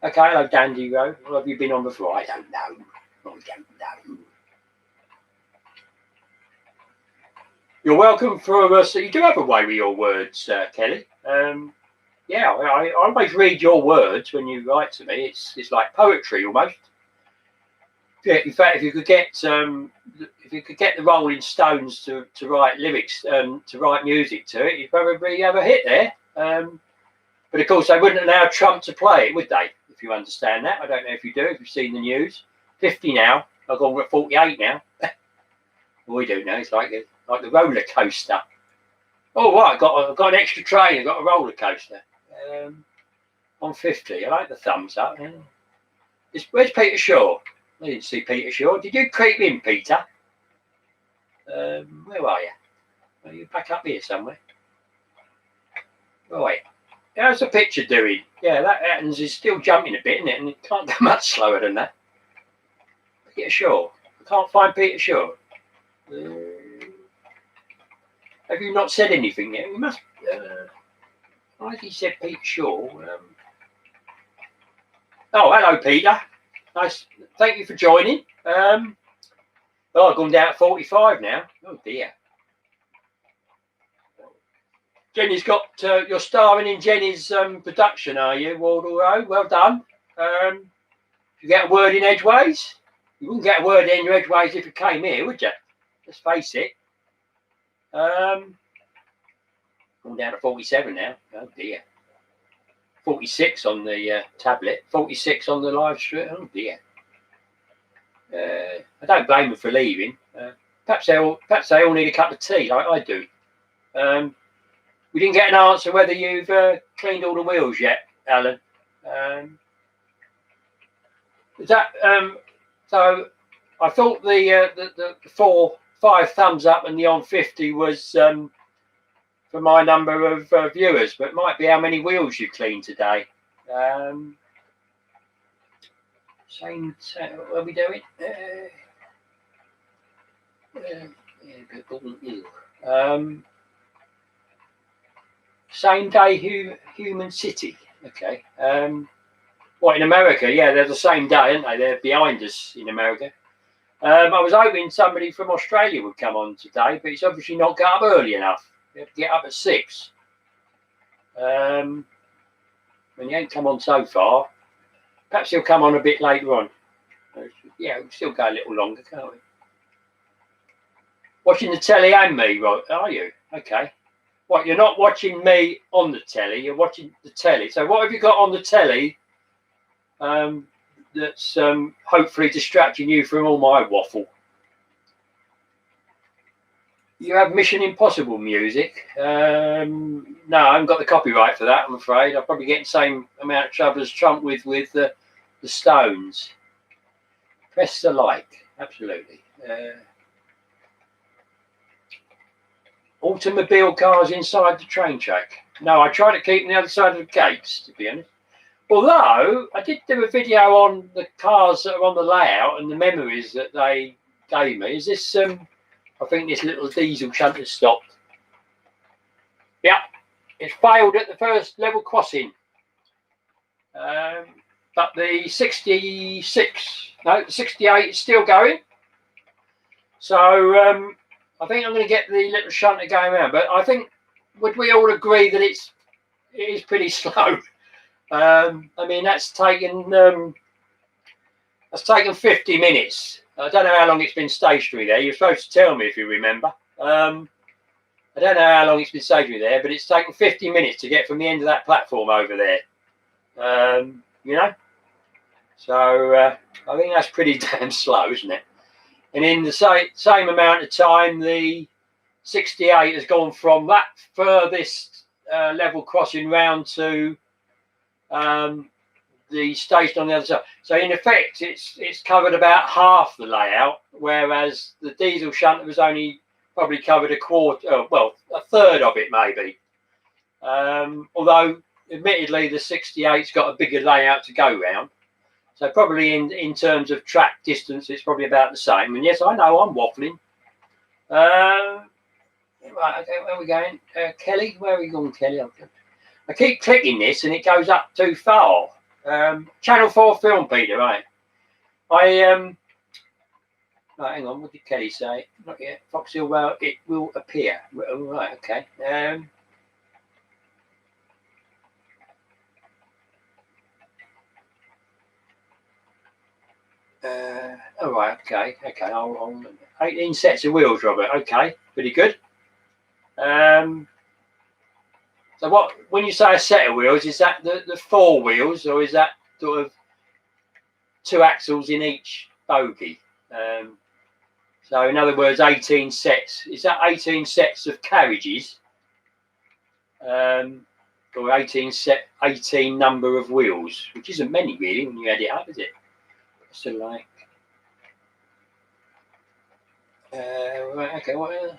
Okay, hello, Dundee Road. What have you been on before? I don't know. I don't know. You're welcome for us. So you do have a way with your words, Kelly. Yeah, I always read your words when you write to me. It's like poetry almost. Yeah, in fact, if you could get the Rolling Stones to write lyrics to write music to it, you'd probably have a hit there. But of course, they wouldn't allow Trump to play it, would they? you understand that. I don't know if you do, if you've seen the news. 50 now. I've gone at 48 now. We don't know. It's like the roller coaster. Oh, right. I've got an extra train. I've got a roller coaster. On 50. I like the thumbs up. Where's Peter Shaw? I didn't see Peter Shaw. Did you creep in, Peter? Where are you? Are you back up here somewhere? Right. How's the picture doing? Yeah, that Athens is still jumping a bit, isn't it? And it can't go much slower than that. Peter Shaw. I can't find Peter Shaw. Have you not said anything yet? We must. Why has he said Peter Shaw? Oh, hello, Peter. Nice. Thank you for joining. Oh, I've gone down at 45 now. Oh dear. Jenny's got. You're starring in Jenny's production, are you, Wardle Road? Well done. You get a word in edgeways. You wouldn't get a word in your edgeways if you came here, would you? Let's face it. Gone down to 47 now. Oh dear. 46 on the tablet. 46 on the live stream. Oh dear. I don't blame them for leaving. Perhaps they all need a cup of tea, like I do. We didn't get an answer whether you've cleaned all the wheels yet, Alan. Is that so? I thought the 4-5 thumbs up and the on 50 was for my number of viewers, but it might be how many wheels you cleaned today. Same. What are we doing? Same day human city. Okay. What, in America? Yeah, they're the same day, aren't they? They're behind us in America. I was hoping somebody from Australia would come on today, but he's obviously not got up early enough. We have to get up at 6. When he ain't come on so far, perhaps he'll come on a bit later on. Yeah, we'll still go a little longer, can't we? Watching the telly and me, right? Are you? Okay. What, you're not watching me on the telly, you're watching the telly. So what have you got on the telly that's hopefully distracting you from all my waffle? You have Mission Impossible music. No, I haven't got the copyright for that, I'm afraid. I'll probably get the same amount of trouble as Trump with the Stones. Press the like, absolutely. Automobile cars inside the train track. No, I try to keep on the other side of the gates, to be honest. Although, I did do a video on the cars that are on the layout and the memories that they gave me. Is this, I think this little diesel shunt has stopped. Yeah, it's failed at the first level crossing. But the 68 is still going. So, I think I'm going to get the little shunter going around. But I think, would we all agree that it is pretty slow? I mean, that's taken 50 minutes. I don't know how long it's been stationary there. You're supposed to tell me if you remember. I don't know how long it's been stationary there, but it's taken 50 minutes to get from the end of that platform over there. You know? So, I think that's pretty damn slow, isn't it? And in the same amount of time, the 68 has gone from that furthest level crossing round to the station on the other side. So in effect, it's covered about half the layout, whereas the diesel shunter has only probably covered a quarter, well, a third of it maybe. Although, admittedly, the 68's got a bigger layout to go round. So probably in terms of track distance, it's probably about the same. And yes, I know I'm waffling. Right, okay, where are we going? Kelly, where are we going, Kelly? I keep clicking this and it goes up too far. Channel 4 film, Peter, right? Right, hang on, what did Kelly say? Not yet. Fox Hill Rail, it will appear. Right, okay. All right, okay. I'll 18 sets of wheels, Robert. Okay, pretty good. So what? When you say a set of wheels, is that the 4 wheels, or is that sort of 2 axles in each bogie. So in other words, 18 sets. Is that 18 sets of carriages? Or 18 number of wheels, which isn't many really when you add it up, is it? So like, right, okay, what?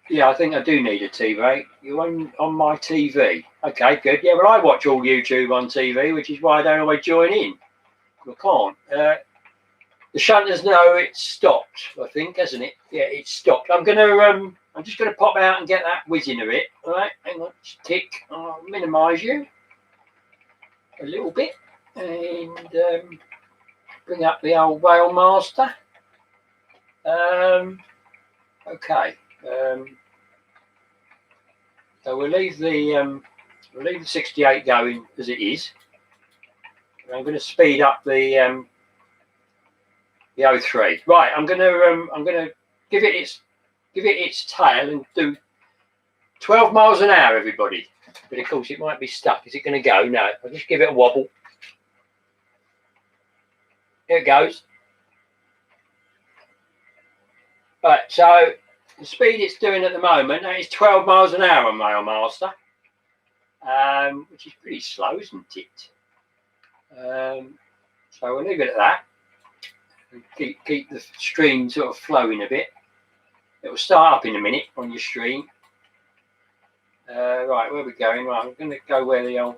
Yeah, I think I do need a TV. You're on my TV. Okay, good. Yeah, well, I watch all YouTube on TV, which is why I don't always join in. I can't. The shunters know it's stopped, I think, hasn't it? Yeah, it's stopped. I'm just gonna pop out and get that whizzing a bit. All right, hang on, just tick. I'll minimise you a little bit and bring up the old Rail Master. Okay. So we'll leave the 68 going as it is. I'm going to speed up the 03. Right, I'm going to give it its tail and do 12 miles an hour, everybody. But of course, it might be stuck. Is it going to go? No. I'll just give it a wobble. Here it goes. Right, so the speed it's doing at the moment, that is 12 miles an hour on Rail Master, which is pretty slow, isn't it? So we'll leave it at that. And keep the stream sort of flowing a bit. It will start up in a minute on your stream. Right, where are we going? Right, I'm going to go where the old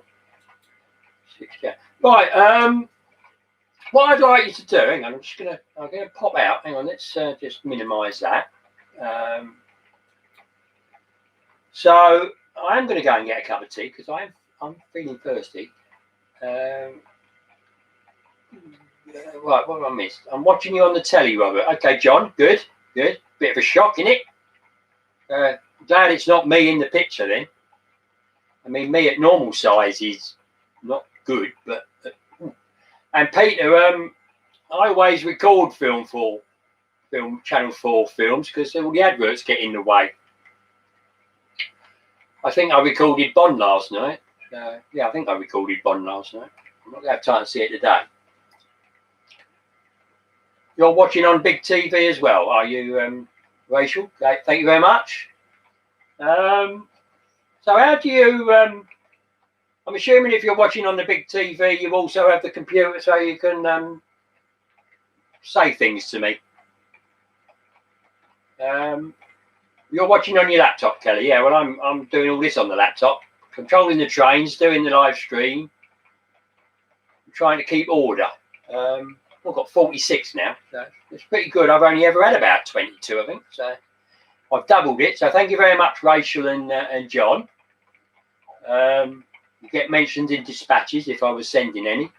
60. Right, what I'd like you to do, hang on, I'm going to pop out. Hang on, let's just minimise that. So I'm going to go and get a cup of tea because I'm feeling thirsty. Right, what have I missed? I'm watching you on the telly, Robert. Okay, John, good. Bit of a shock, innit? Glad it's not me in the picture then. I mean, me at normal size is not good, but and Peter, I always record Channel 4 films because all the adverts get in the way. I think I recorded Bond last night. Yeah, I think I recorded Bond last night. I'm not going to have time to see it today. You're watching on big TV as well, are you, Rachel? Okay, thank you very much. So how do you... I'm assuming if you're watching on the big TV, you also have the computer so you can say things to me. You're watching on your laptop, Kelly. Yeah, well, I'm doing all this on the laptop, controlling the trains, doing the live stream, trying to keep order. I've got 46 now, so it's pretty good. I've only ever had about 22, I think. So I've doubled it. So thank you very much, Rachel and John. You get mentioned in dispatches if I was sending any,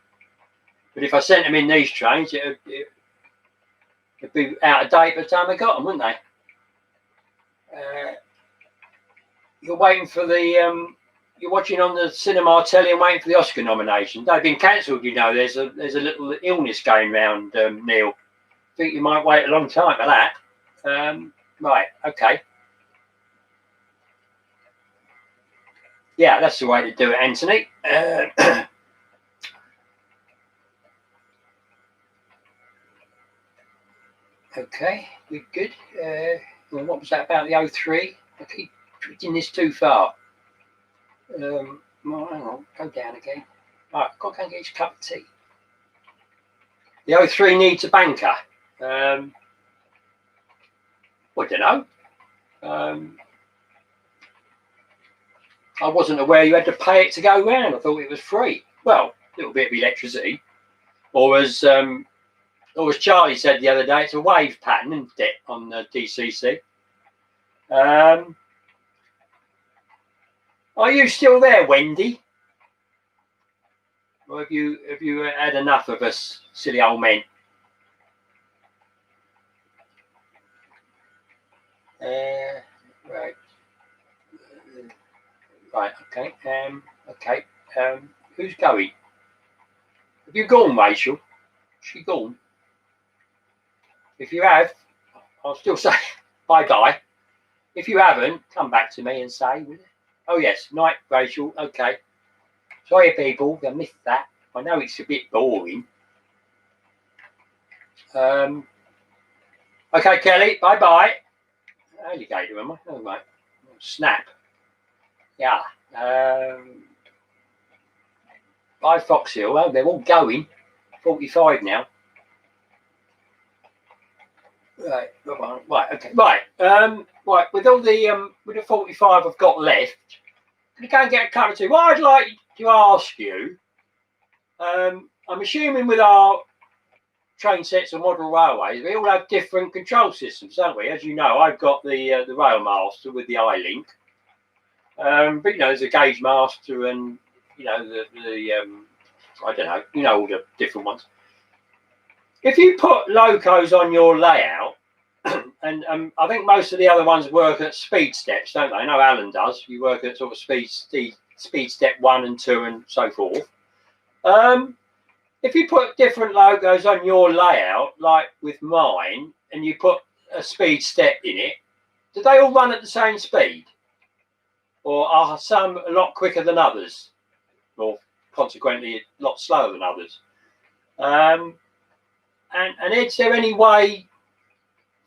but if I sent them in these trains, it'd be out of date by the time I got them, wouldn't they? You're waiting for the you're watching on the cinema telly and waiting for the Oscar nominations. They've been cancelled, you know. There's a little illness going round, Neil. I think you might wait a long time for that. Right, okay. Yeah, that's the way to do it, Anthony. Okay, good. Well, what was that about the 03? I keep tweeting this too far. Well, hang on, go down again. Right, I've got to go and get his cup of tea. The 03 needs a banker. I don't know. I wasn't aware you had to pay it to go round. I thought it was free. Well, a little bit of electricity. Or as Charlie said the other day, it's a wave pattern, isn't it, on the DCC? Are you still there, Wendy? Or have you had enough of us silly old men? Right. Right. Okay. Okay. Who's going? Have you gone, Rachel? She gone? If you have, I'll still say bye-bye. If you haven't, come back to me and say, will you? Oh yes, night, Rachel. Okay. Sorry, people, I missed that. I know it's a bit boring. Okay, Kelly. Bye bye. Alligator, am I? Oh, mate. Snap. Yeah. Bye, Foxhill. Oh, they're all going. 45 now. Right. Okay. Right. Right. With all the with the 45 I've got left, you can get a cup of tea. What I'd like to ask you, I'm assuming with our train sets and model railways, we all have different control systems, don't we? As you know, I've got the Railmaster with the iLink, but you know, there's a Gauge Master, and you know the I don't know, you know, all the different ones. If you put locos on your layout, and I think most of the other ones work at speed steps, don't they? I know Alan does. You work at sort of speed step 1 and 2 and so forth. If you put different logos on your layout, like with mine, and you put a speed step in it, do they all run at the same speed? Or are some a lot quicker than others? Or consequently a lot slower than others? And is there any way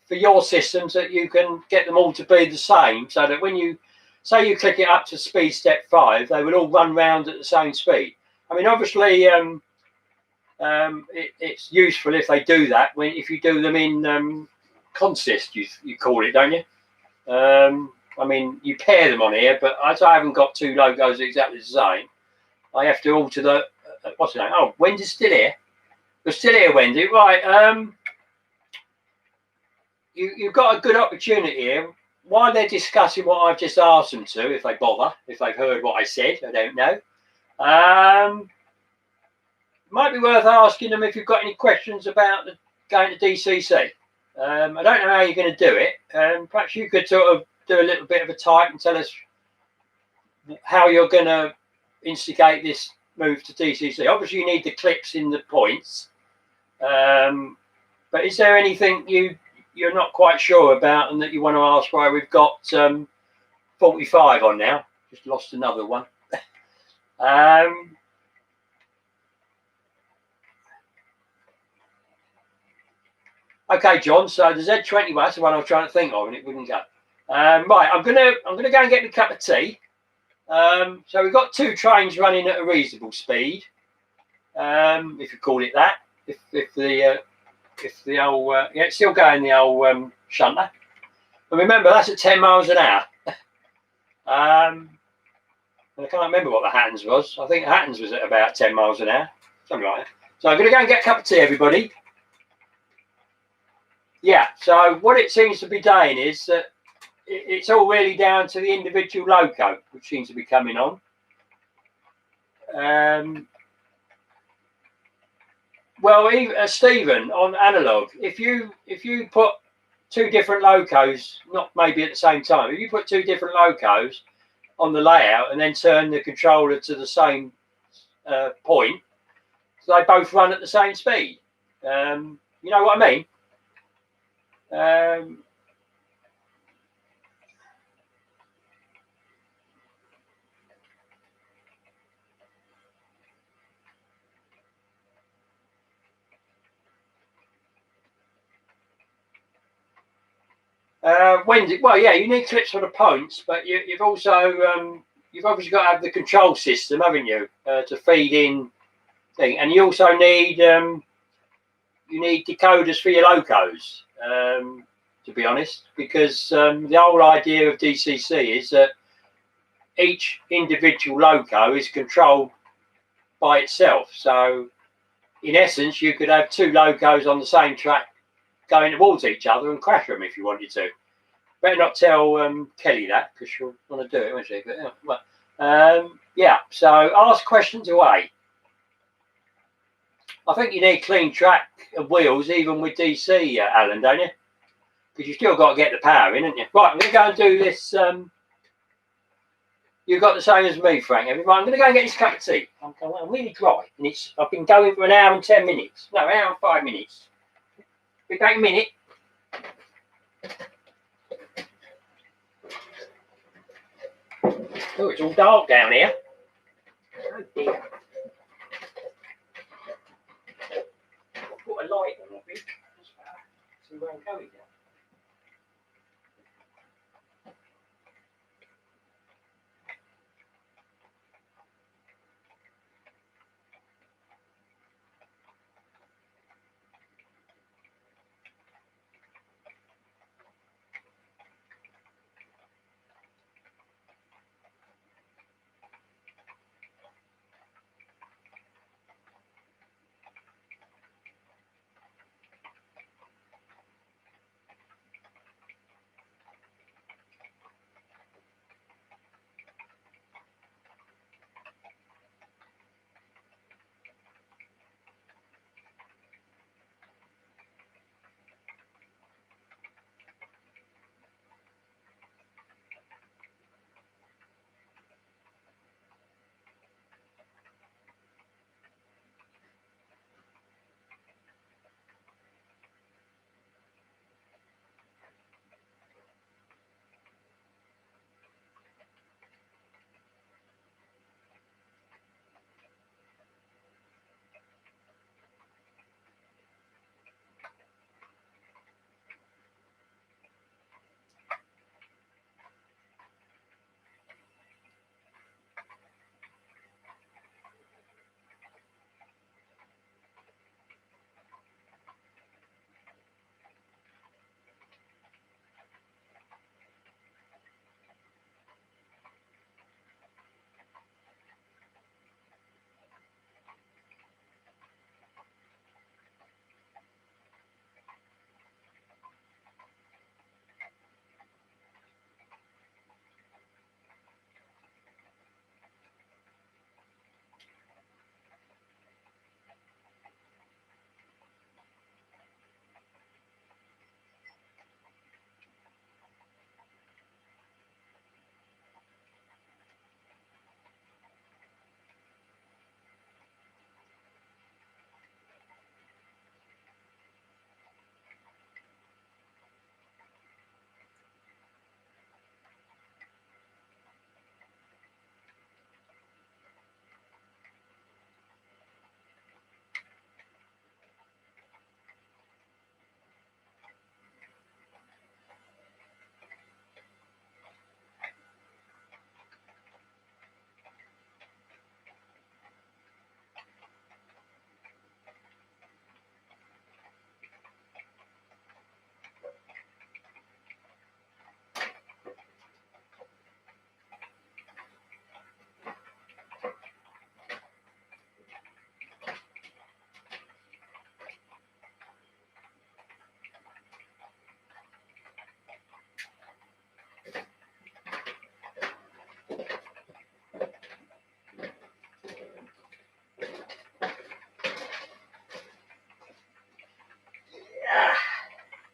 for your systems that you can get them all to be the same, so that when you say you click it up to speed step 5, they will all run round at the same speed? I mean, obviously, it's useful if they do that if you do them in consist, you call it, don't you? I mean, you pair them on here, but as I haven't got two logos exactly the same, I have to alter the what's the name? Oh, Wendy's still here. We're still here, Wendy. Right. You've got a good opportunity here while they're discussing what I've just asked them to, if they bother, if they've heard what I said. I don't know. Might be worth asking them if you've got any questions about going to DCC. I don't know how you're going to do it. Perhaps you could sort of do a little bit of a type and tell us how you're going to instigate this move to DCC. Obviously, you need the clips in the points. But is there anything you're not quite sure about and that you want to ask why we've got 45 on now? Just lost another one. Okay, John. So the Z20, that's the one I was trying to think of, and it wouldn't go. Right, I'm gonna go and get me a cup of tea. So we've got two trains running at a reasonable speed, if you call it that. If the old yeah, it's still going, the old shunter. And remember, that's at 10 miles an hour. And I can't remember what the Hattons was. I think the Hattons was at about 10 miles an hour, something like that. So I'm going to go and get a cup of tea, everybody. Yeah, so what it seems to be doing is that it's all really down to the individual loco, which seems to be coming on. Well, Stephen, on analog, if you put two different locos, not maybe at the same time, if you put two different locos on the layout and then turn the controller to the same point, so they both run at the same speed. You know what I mean? Wendy, well, yeah, you need clips for the points, but you've also you've obviously got to have the control system, haven't you, to feed in thing, and you also need decoders for your locos. To be honest, because the whole idea of DCC is that each individual loco is controlled by itself. So, in essence, you could have two locos on the same track going towards each other and crash them if you wanted to. Better not tell Kelly that, because she'll want to do it, won't she? But yeah, so ask questions away. I think you need clean track and wheels even with DC, Alan, don't you? Because you've still got to get the power in, haven't you? Right, I'm going to go and do this. You've got the same as me, Frank. Everybody, I'm going to go and get this cup of tea. I'm really dry, and I've been going for an hour and 10 minutes. No, an hour and 5 minutes. Be back a minute. Oh, it's all dark down here. Oh dear. Put a light on, I think. So we won't go again.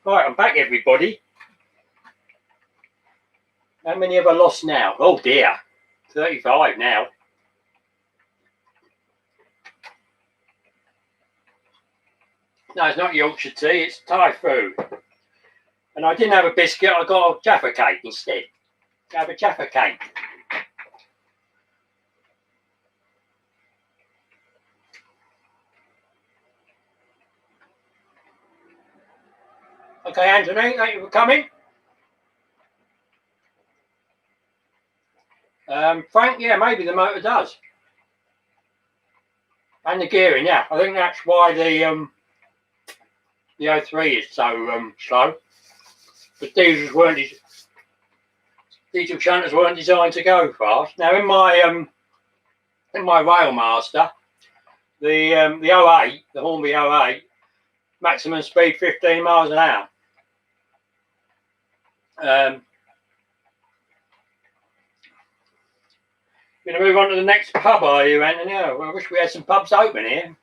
Right, I'm back, everybody. How many have I lost now? Oh dear, 35 now. No, it's not Yorkshire tea, it's Thai food. And I didn't have a biscuit, I got a Jaffa cake instead. I have a Jaffa cake. Okay, Anthony, thank you for coming. Frank, yeah, maybe the motor does. And the gearing, yeah. I think that's why the 03 is so slow. The diesel shunters weren't designed to go fast. Now in my Railmaster, the 08, the Hornby 08, maximum speed 15 miles an hour. Going to move on to the next pub, are you, Anthony? Oh, I wish we had some pubs open here.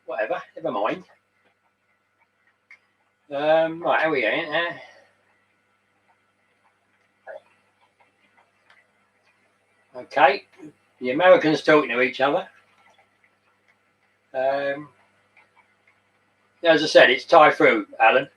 Whatever, never mind. Right, how are we going? Okay, the Americans talking to each other. As I said, it's Thai food, Alan.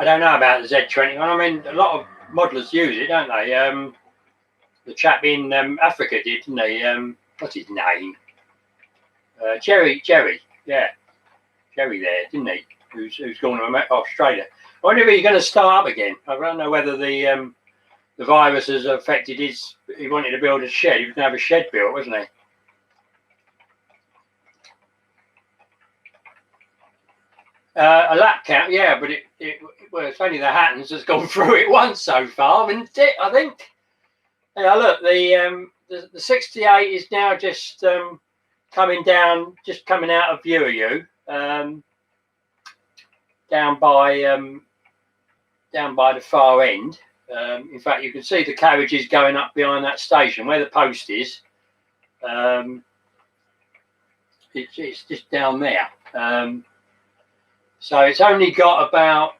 I don't know about the Z21. I mean, a lot of modelers use it, don't they? The chap in Africa did, didn't he? What's his name? Jerry, yeah, Jerry there, didn't he? Who's going to Australia? I wonder if he's going to start up again. I don't know whether the virus has affected his. He wanted to build a shed. He was going to have a shed built, wasn't he? A lap count, yeah, but well, it's only the Hattons has gone through it once so far, isn't it? I think. Yeah, look, the 68 is now just coming down, just coming out of view of you, down by the far end. In fact, you can see the carriages going up behind that station where the post is. It's just down there. So it's only got about,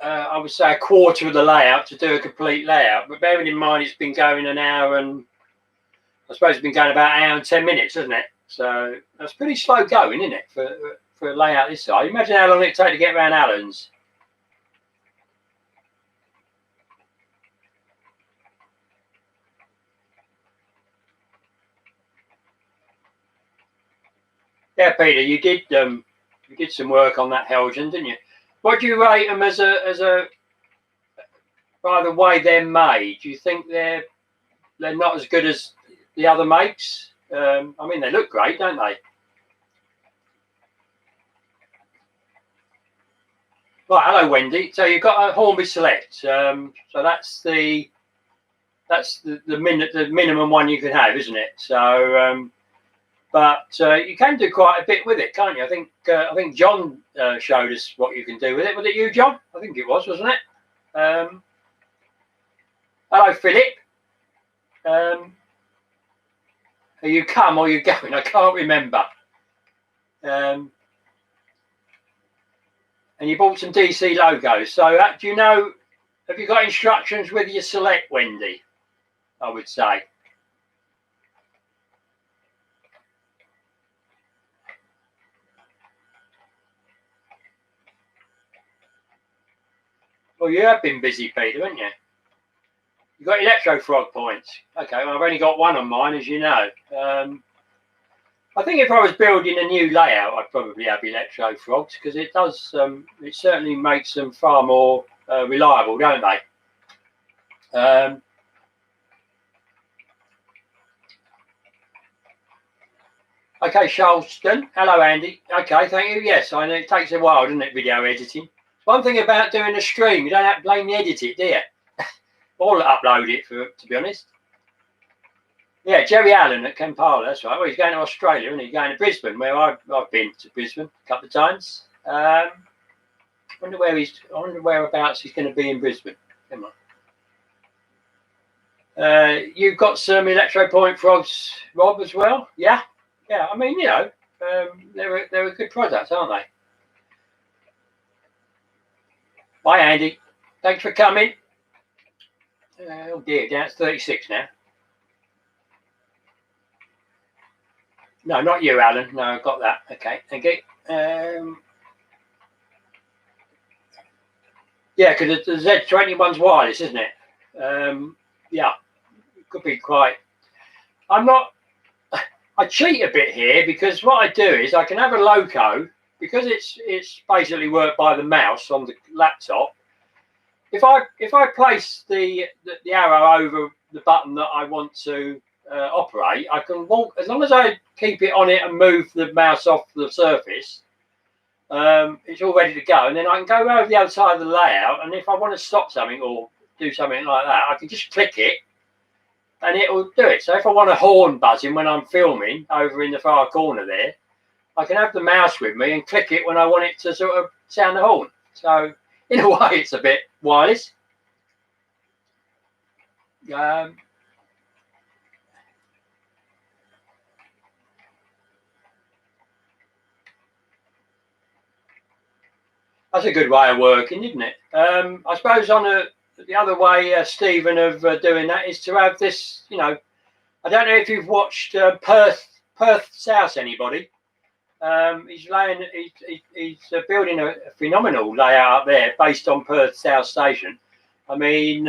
I would say, a quarter of the layout to do a complete layout. But bearing in mind, it's been going an hour and, I suppose it's been going about an hour and 10 minutes, hasn't it? So that's pretty slow going, isn't it, for a layout this side? Imagine how long it'd take to get around Allen's. Yeah, Peter, you did some work on that Helgen, didn't you? What do you rate them as a by the way they're made? Do you think they're not as good as the other makes? I mean, they look great, don't they? Right, hello Wendy. So you've got a Hornby Select. So that's the minimum one you can have, isn't it? So, but you can do quite a bit with it, can't you? I think John showed us what you can do with it. Was it you, John? I think it was, wasn't it? Hello, Philip. Are you come or you going? I can't remember. And you bought some DC logos. So do you know, have you got instructions with your Select, Wendy? I would say. Well, you have been busy, Peter, haven't you? You've got Electro Frog points. Okay, well, I've only got one on mine, as you know. I think if I was building a new layout, I'd probably have Electro Frogs because it does. It certainly makes them far more reliable, don't they? Okay, Charleston. Hello, Andy. Okay, thank you. Yes, I know it takes a while, doesn't it, video editing? One thing about doing a stream, you don't have to blame the edit it, do you? Or upload it, to be honest. Yeah, Jerry Allen at Kampala, that's right. Well, he's going to Australia, and he's going to Brisbane, where I've been to Brisbane a couple of times. I wonder whereabouts he's going to be in Brisbane. Come on. You've got some Electro Point Frogs, Rob, as well. Yeah. Yeah, I mean, you know, they're a good product, aren't they? Bye, Andy. Thanks for coming. Oh dear, down to 36 now. No, not you, Alan. No, I've got that. Okay, thank you. Yeah, because the Z21's wireless, isn't it? Yeah, it could be quite. I cheat a bit here because what I do is I can have a loco because it's basically worked by the mouse on the laptop. If I place the arrow over the button that I want to operate, I can walk as long as I keep it on it and move the mouse off the surface. It's all ready to go, and then I can go over the other side of the layout. And if I want to stop something or do something like that, I can just click it, and it will do it. So if I want a horn buzzing when I'm filming over in the far corner there, I can have the mouse with me and click it when I want it to sort of sound the horn. So in a way, it's a bit wireless. That's a good way of working, isn't it? I suppose on the other way, Stephen, of doing that is to have this, you know, I don't know if you've watched Perth South, anybody? He's building a phenomenal layout up there based on Perth South Station. I mean,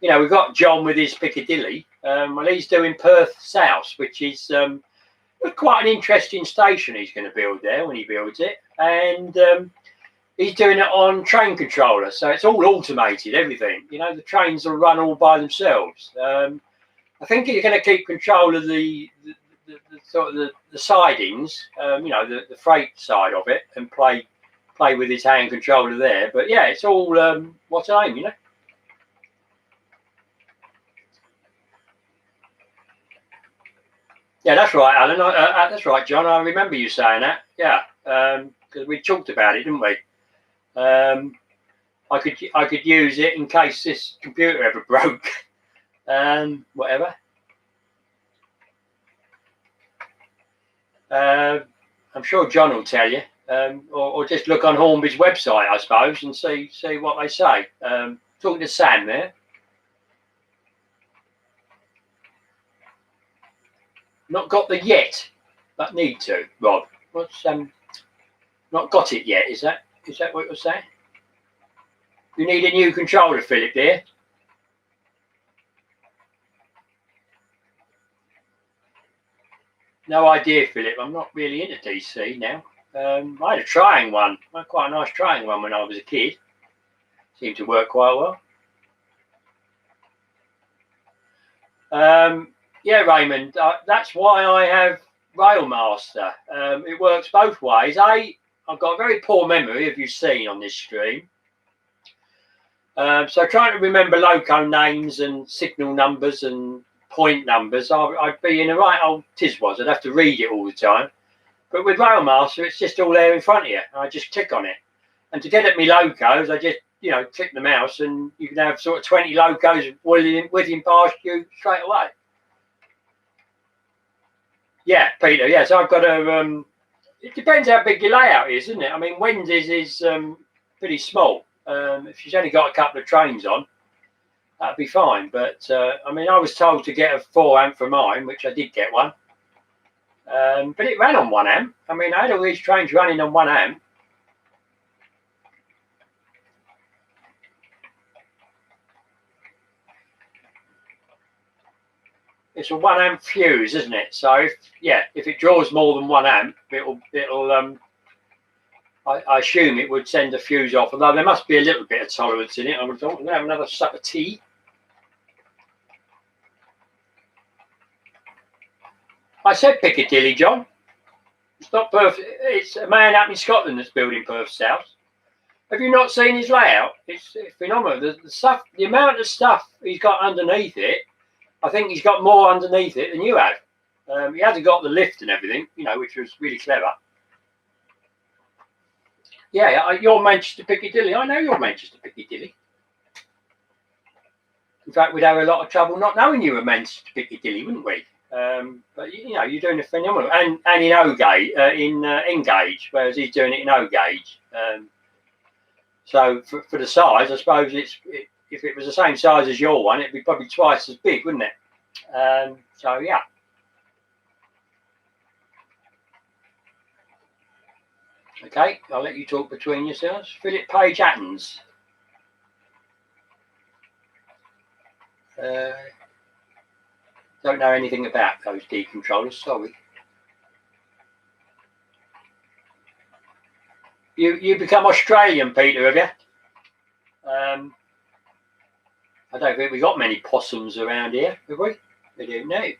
you know, we've got John with his Piccadilly. Well, he's doing Perth South, which is quite an interesting station he's going to build there when he builds it. And he's doing it on train controller, so it's all automated, everything. You know, the trains will run all by themselves. I think he's going to keep control of the sort of the sidings, you know, the freight side of it, and play with his hand controller there. But yeah, it's all what's aim, you know. Yeah, that's right, Alan. That's right, John. I remember you saying that. Yeah, because we talked about it, didn't we? I could use it in case this computer ever broke. Whatever. I'm sure John will tell you, or just look on Hornby's website, I suppose, and see what they say. Talking to Sam there. Not got the yet, but need to. Rob, what's not got it yet? Is that what you're saying? You need a new controller, Philip, dear. No idea, Philip. I'm not really into DC now. I had a trying one. I had quite a nice trying one when I was a kid. Seemed to work quite well. Yeah, Raymond, that's why I have Railmaster. It works both ways. I've got a very poor memory, as you've seen on this stream. So trying to remember loco names and signal numbers and point numbers, I'd be in a right old tizwas. I'd have to read it all the time. But with Railmaster, it's just all there in front of you. I just click on it. And to get at me locos, I just, you know, click the mouse and you can have sort of 20 locos whizzing past you straight away. Yeah, Peter. Yeah, so I've got a. It depends how big your layout is, isn't it? I mean, Wendy's is pretty small. If she's only got a couple of trains on, that'd be fine. But I mean, I was told to get a 4 amp for mine, which I did get one. But it ran on 1 amp. I mean, I had all these trains running on 1 amp. It's a 1 amp fuse, isn't it? So if it draws more than 1 amp, it'll I assume it would send a fuse off. Although there must be a little bit of tolerance in it. I would thought, we'll have another sup of tea. I said Piccadilly, John. It's not Perth. It's a man up in Scotland that's building Perth South. Have you not seen his layout? It's phenomenal. The stuff, the amount of stuff he's got underneath it. I think he's got more underneath it than you have. He hasn't got the lift and everything, you know, which was really clever. Yeah, you're Manchester Piccadilly. I know you're Manchester Piccadilly. In fact, we'd have a lot of trouble not knowing you were Manchester Piccadilly, wouldn't we? But you know, you're doing a phenomenal, and in O-gauge, in N-gauge, whereas he's doing it in O-gauge. So for the size, I suppose if it was the same size as your one, it'd be probably twice as big, wouldn't it? So yeah. Okay, I'll let you talk between yourselves. Philip Page Attons. Don't know anything about those D controllers, sorry. You become Australian, Peter, have you? I don't think we got many possums around here, have we? We don't know.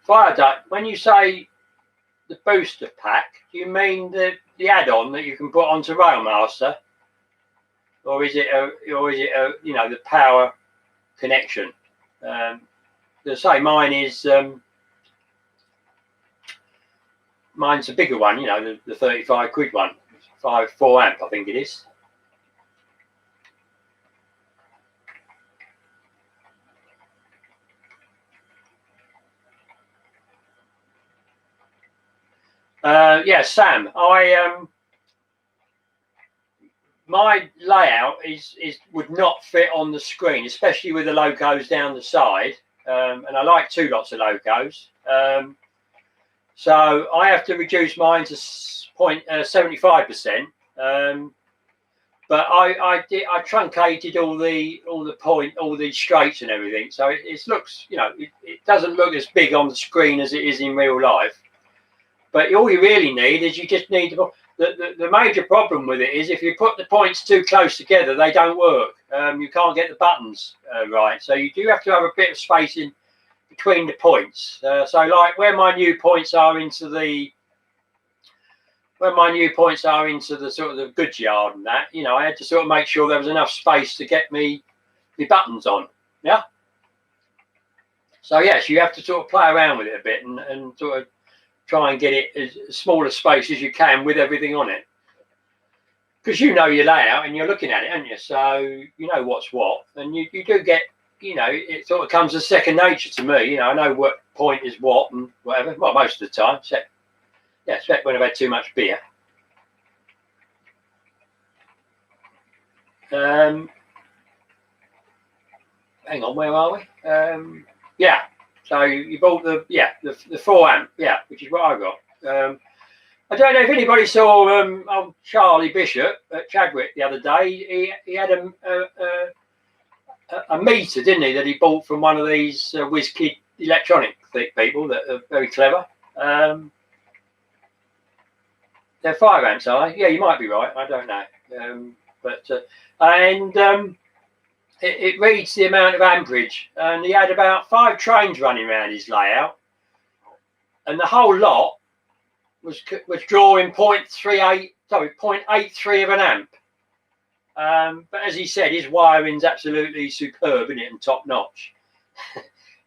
Fire Duck, when you say the booster pack, do you mean the add-on that you can put onto Railmaster, or is it a you know, the power connection? To say mine is mine's a bigger one, you know, the 35 quid one, 4 amp, I think it is. Yeah, Sam, my layout would not fit on the screen, especially with the locos down the side. And I like 2 lots of locos. So I have to reduce mine to 75%. But I truncated all the straights and everything, so it looks, you know, it doesn't look as big on the screen as it is in real life. But all you really need is, you just need the major problem with it is, if you put the points too close together, they don't work. You can't get the buttons right, so you do have to have a bit of space in between the points. So like where my new points are into the sort of the goods yard and that, you know, I had to sort of make sure there was enough space to get me buttons on. Yeah. So yes, you have to sort of play around with it a bit and sort of try and get it as small a space as you can with everything on it. Because you know your layout and you're looking at it, aren't you? So you know what's what, and you do get, you know, it sort of comes as second nature to me. You know, I know what point is what and whatever. Well, most of the time, except when I've had too much beer. Hang on, where are we? Yeah. So you bought the 4 amp, yeah, which is what I got. I don't know if anybody saw old Charlie Bishop at Chadwick the other day. He had a meter, didn't he, that he bought from one of these WizKid electronic people that are very clever. They're 5 amps, are they? Yeah, you might be right. I don't know. It reads the amount of amperage, and he had about 5 trains running around his layout, and the whole lot was drawing 0.83 of an amp. But as he said, his wiring's absolutely superb, isn't it, and top notch.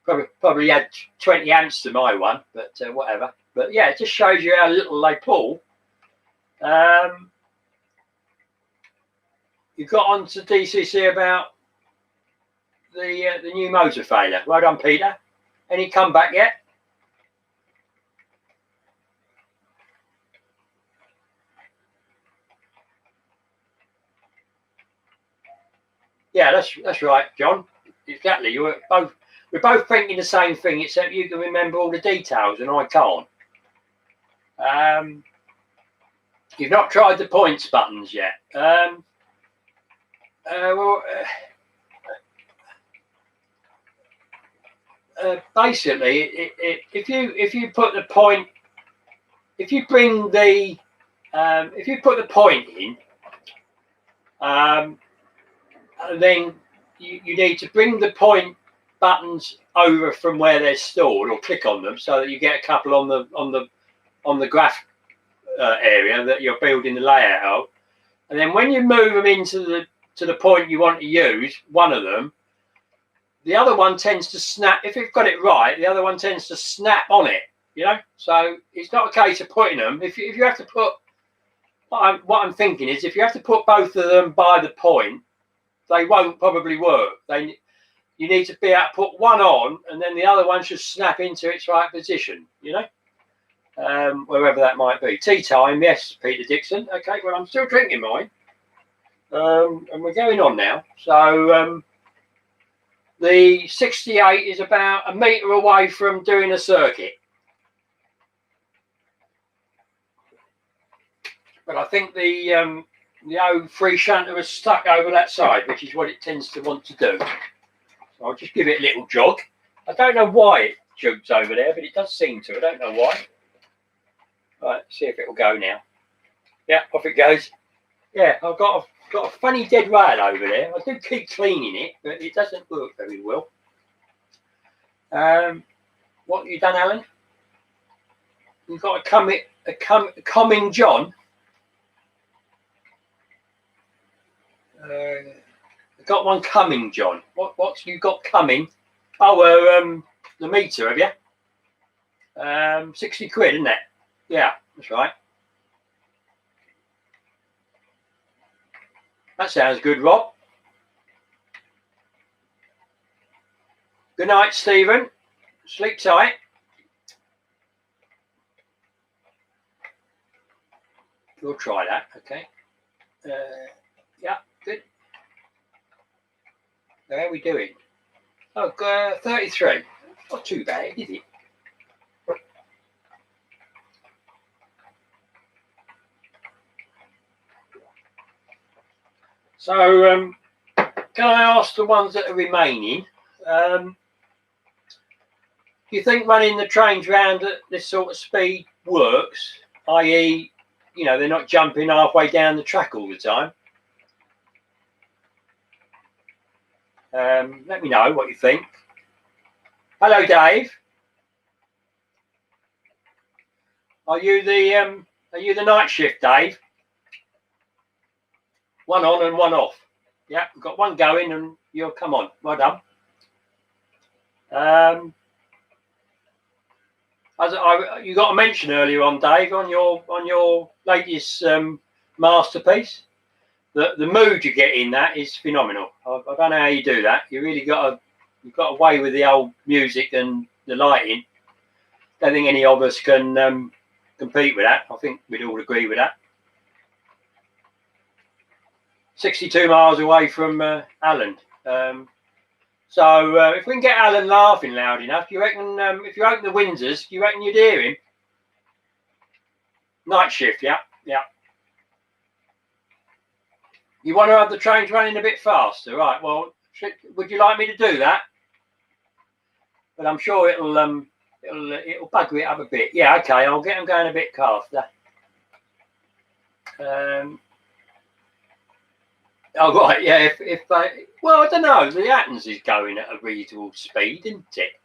probably had 20 amps to my one, but whatever. But yeah, it just shows you how little they pull. You got on to DCC about the new motor failure. Well done, Peter. Any comeback yet? Yeah, that's right, John. Exactly. We're both thinking the same thing, except you can remember all the details and I can't. You've not tried the points buttons yet. Basically, if you put the point, if you put the point in, then you need to bring the point buttons over from where they're stored, or click on them, so that you get a couple on the graph area that you're building the layout of. And then when you move them into the point you want to use, one of them, the other one tends to snap. If you've got it right, the other one tends to snap on it, you know. So it's not a case of putting them. If you have to put, what I'm thinking is, if you have to put both of them by the point, they won't probably work. You need to be able to put one on, and then the other one should snap into its right position, you know, wherever that might be. Tea time, yes, Peter Dixon. Okay, well, I'm still drinking mine, and we're going on now. So the 68 is about a metre away from doing a circuit. But I think the 03 shunter was stuck over that side, which is what it tends to want to do. So I'll just give it a little jog. I don't know why it jogs over there, but it does seem to. I don't know why. Right, see if it'll go now. Yeah, off it goes. Yeah, I've got a funny dead rail over there. I do keep cleaning it, but it doesn't work very well. What have you done, Alan? You've got a coming John. I've got one coming, John. What's you got coming? Oh, the meter, have you? 60 quid, isn't it? Yeah, that's right. That sounds good, Rob. Good night, Stephen. Sleep tight. We'll try that, okay. Yeah, good. So how are we doing? Oh, 33. Not too bad, is it? So, can I ask the ones that are remaining? Do you think running the trains round at this sort of speed works? I.e., you know, they're not jumping halfway down the track all the time. Let me know what you think. Hello, Dave. Are you the night shift, Dave? One on and one off. Yeah, we've got one going, and you'll come on. Well done. You got a mention earlier on, Dave, on your latest masterpiece. The mood you get in that is phenomenal. I don't know how you do that. You've got a way with the old music and the lighting. Don't think any of us can compete with that. I think we'd all agree with that. 62 miles away from Alan. So if we can get Alan laughing loud enough, you reckon if you open the Windsors, you reckon you'd hear him? Night shift, yeah. You want to have the trains running a bit faster, right? Well, would you like me to do that? But I'm sure it'll bugger it up a bit. Yeah, okay. I'll get them going a bit faster. Oh right, yeah. Well, I don't know. The Athens is going at a reasonable speed, isn't it?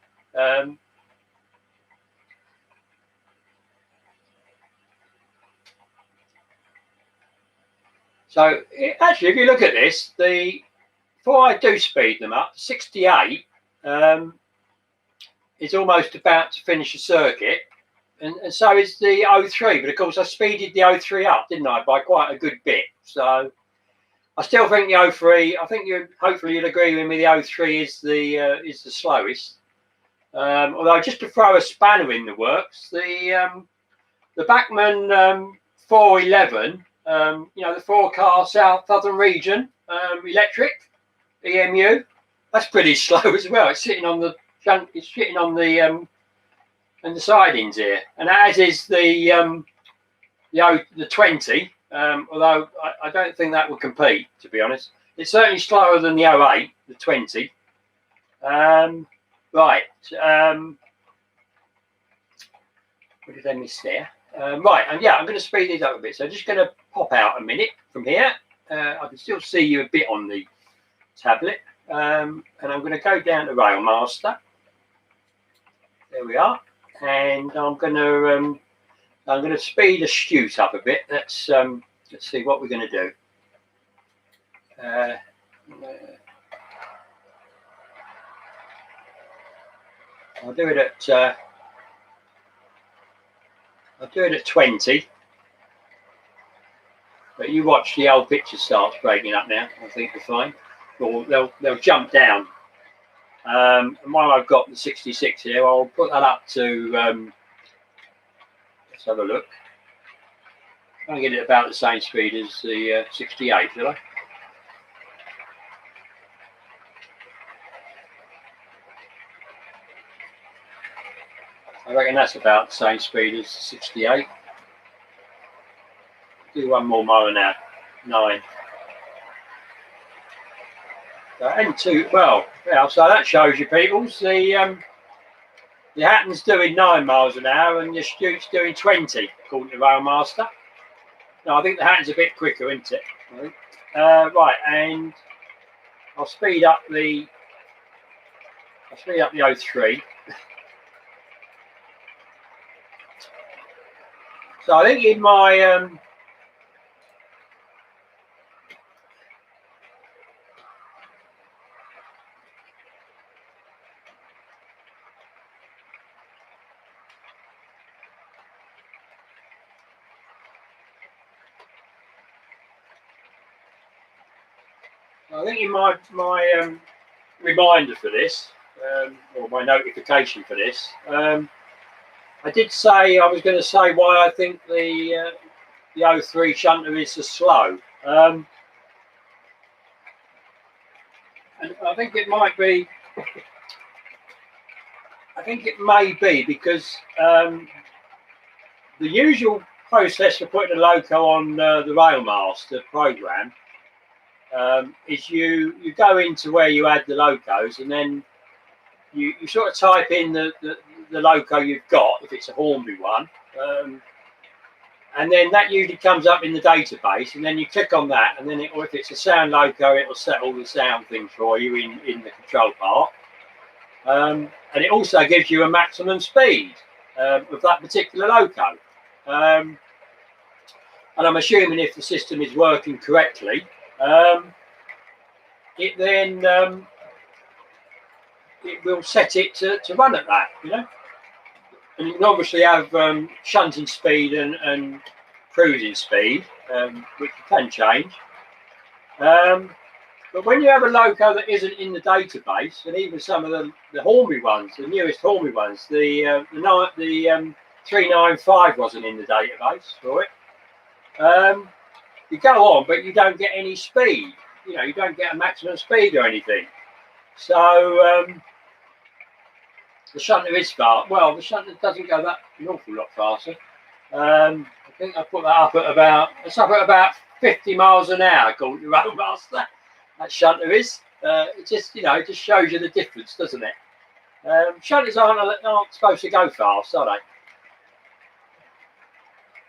So actually, if you look at this, before I do speed them up, 68 is almost about to finish the circuit, and so is the 03. But of course, I speeded the 03 up, didn't I, by quite a good bit. So I still think the 03. I think hopefully you'll agree with me. The 03 is the slowest. Although just to throw a spanner in the works, the Bachmann 411. You know, the 4-car Southern Region electric EMU. That's pretty slow as well. It's sitting on the and the sidings here, and as is the 20. Although I don't think that will compete, to be honest. It's certainly slower than the 08, the 20. Right. What did I miss there? Right, and yeah, I'm going to speed these up a bit. So just going to pop out a minute from here. I can still see you a bit on the tablet. And I'm going to go down to Railmaster. There we are. And I'm going to speed Astute up a bit. Let's see what we're going to do. I'll do it at 20. But you watch the old picture starts breaking up now. I think we're fine. Or they'll jump down. And while I've got the 66 here, I'll put that up to. Let's have a look. Try and get it about the same speed as the 68, shall I? I reckon that's about the same speed as 68. Do one more mile an hour. 9. And 2. Well, yeah. So that shows you, peoples. The Hatton's doing 9 miles an hour, and the Astute's doing 20, according to Railmaster. No, I think the Hatton's a bit quicker, isn't it? I think. Right, and I'll speed up the 03. So I think in my reminder for this, or my notification for this, I did say I was going to say why I think the 03 shunter is so slow. And I think it might be. I think it may be because the usual process for putting a loco on the Railmaster program is you go into where you add the locos, and then you sort of type in the loco you've got if it's a Hornby one, and then that usually comes up in the database, and then you click on that, and then or if it's a sound loco, it will set all the sound things for you in the control part, and it also gives you a maximum speed of that particular loco. And I'm assuming if the system is working correctly, it then it will set it to run at that, you know. And you can obviously have shunting speed and cruising speed, which you can change. But when you have a loco that isn't in the database, and even some of the Hornby ones, the newest Hornby ones, the 395 wasn't in the database for it. You go on, but you don't get any speed. You know, you don't get a maximum speed or anything. So the shunter is fast. Well, the shunter doesn't go that an awful lot faster. I think I put that up at about 50 miles an hour, according to Roadmaster. That shunter is. It just, you know, it just shows you the difference, doesn't it? Shunters aren't supposed to go fast, are they?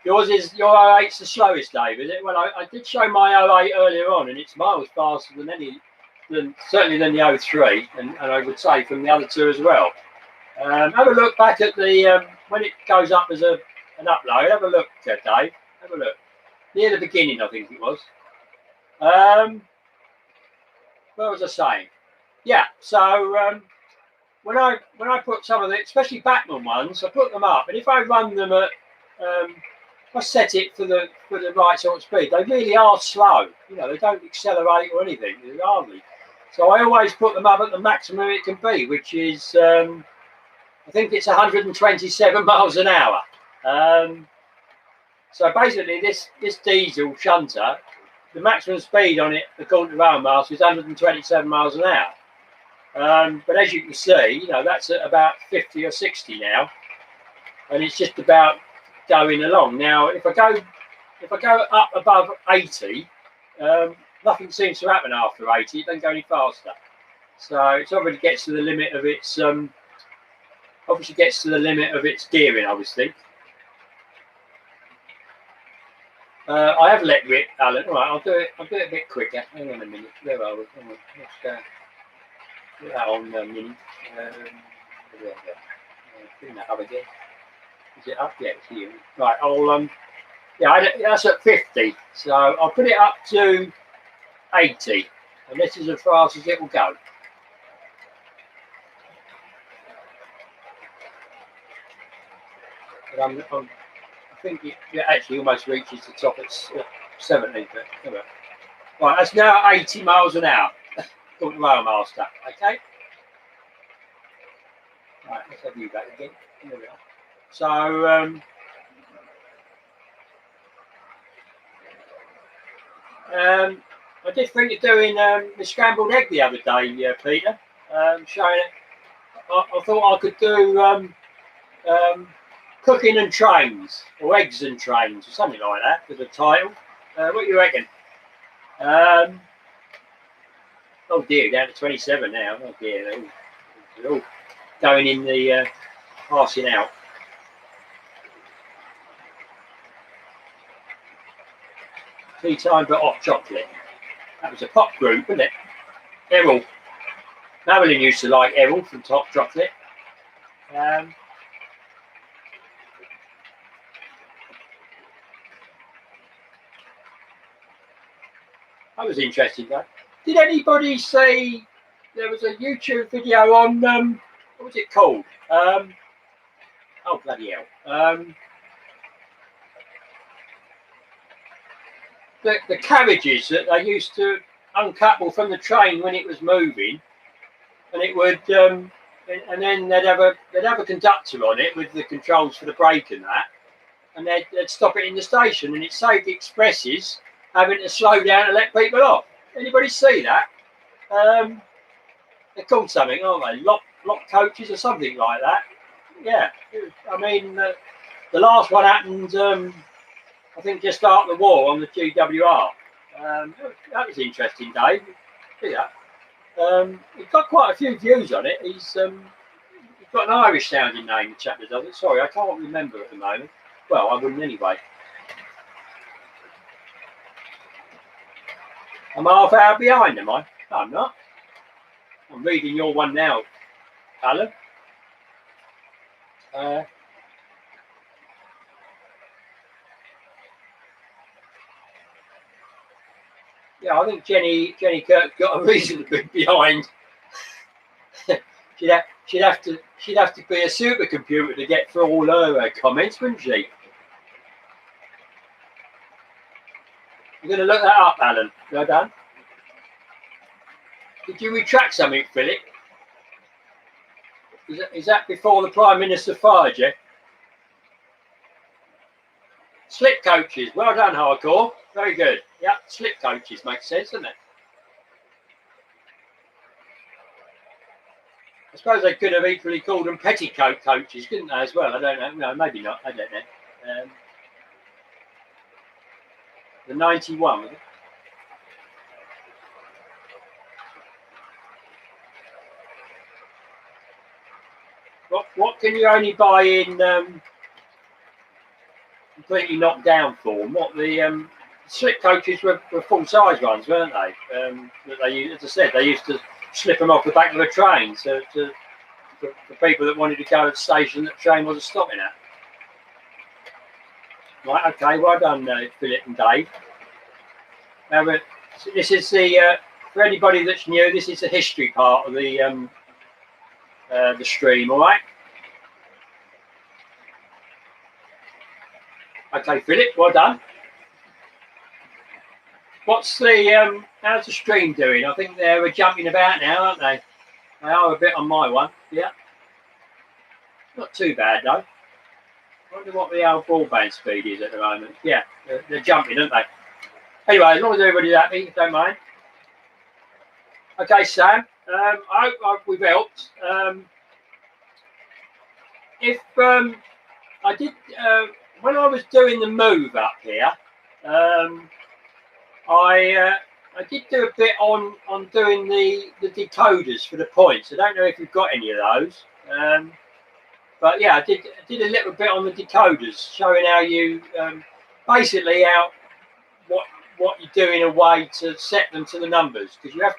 Your 08's the slowest, Dave, is it? Well, I did show my 08 earlier on, and it's miles faster certainly than the 03, and I would say from the other two as well. Have a look back at the when it goes up as an upload. Have a look, Dave. Have a look near the beginning, I think it was. What was I saying? Yeah. So when I put some of the, especially Bachmann ones, I put them up, and if I run them at I set it for the right sort of speed, they really are slow. You know, they don't accelerate or anything, hardly. So I always put them up at the maximum it can be, which is I think it's 127 miles an hour. So basically, this diesel shunter, the maximum speed on it, according to Railmaster, is 127 miles an hour. But as you can see, you know, that's at about 50 or 60 now, and it's just about going along. Now, if I go up above 80, nothing seems to happen after 80. It doesn't go any faster. So it obviously gets to the limit of its gearing, obviously. I have let rip, Alan. All right, I'll do it a bit quicker. Hang on a minute. Where are we? Hang on. Let's go. Put that on a minute. Bring that up again. Is it up? Yeah, it's here. Right, I'll that's at 50. So I'll put it up to 80, and this is as fast as it will go. And I think it actually almost reaches the top at 70. But right, that's now 80 miles an hour. Called the Railmaster. Okay. Right, let's have you back again. Here we are. So I did think of doing the scrambled egg the other day, Peter. Showing it. I thought I could do cooking and trains, or eggs and trains, or something like that, with the title. What do you reckon? Oh dear, down to 27 now. Oh dear, they're all going in the passing out. Tea time but hot chocolate. That was a pop group, wasn't it? Errol. Marilyn used to like Errol from Top Chocolate. That was interesting, though. Did anybody see there was a YouTube video on what was it called? Oh bloody hell! The carriages that they used to uncouple from the train when it was moving, and it would, and then they'd have a conductor on it with the controls for the brake and that, and they'd stop it in the station, and it saved the expresses having to slow down to let people off. Anybody see that? They're called something, aren't they? Lock coaches or something like that. Yeah. I mean, the last one happened, I think, just after the war on the GWR. That was interesting, Dave. Yeah. He's got quite a few views on it. He's got an Irish sounding name, the chap that does it. Sorry, I can't remember at the moment. Well, I wouldn't anyway. I'm half hour behind, am I? No, I'm not. I'm reading your one now, Alan. Yeah, I think Jenny Kirk got a reason to be behind. she'd have to be a supercomputer to get through all her comments, wouldn't she? You're going to look that up, Alan. Well done. Did you retract something, Philip? Is that before the Prime Minister fired you? Slip coaches. Well done, Hardcore. Very good. Yeah, slip coaches makes sense, doesn't it? I suppose they could have equally called them petticoat coaches, couldn't they, as well? I don't know. No, maybe not. I don't know. The 91, was it? What can you only buy in completely knocked down form? What the slip coaches were full size ones, weren't they? That they, as I said, they used to slip them off the back of a train for people that wanted to go to the station that the train wasn't stopping at. Right, okay, well done, Philip and Dave. Now, this is the for anybody that's new. This is the history part of the stream. All right. Okay, Philip, well done. What's the how's the stream doing? I think they're jumping about now, aren't they? They are a bit on my one. Yeah. Not too bad though. I wonder what the old broadband speed is at the moment. Yeah, they're jumping, aren't they? Anyway, as long as everybody's happy, don't mind. Okay, Sam. I hope we've helped. If I did when I was doing the move up here, I did do a bit on doing the decoders for the points. I don't know if you've got any of those. But yeah, I did a little bit on the decoders, showing how you basically how what you do in a way to set them to the numbers, because you have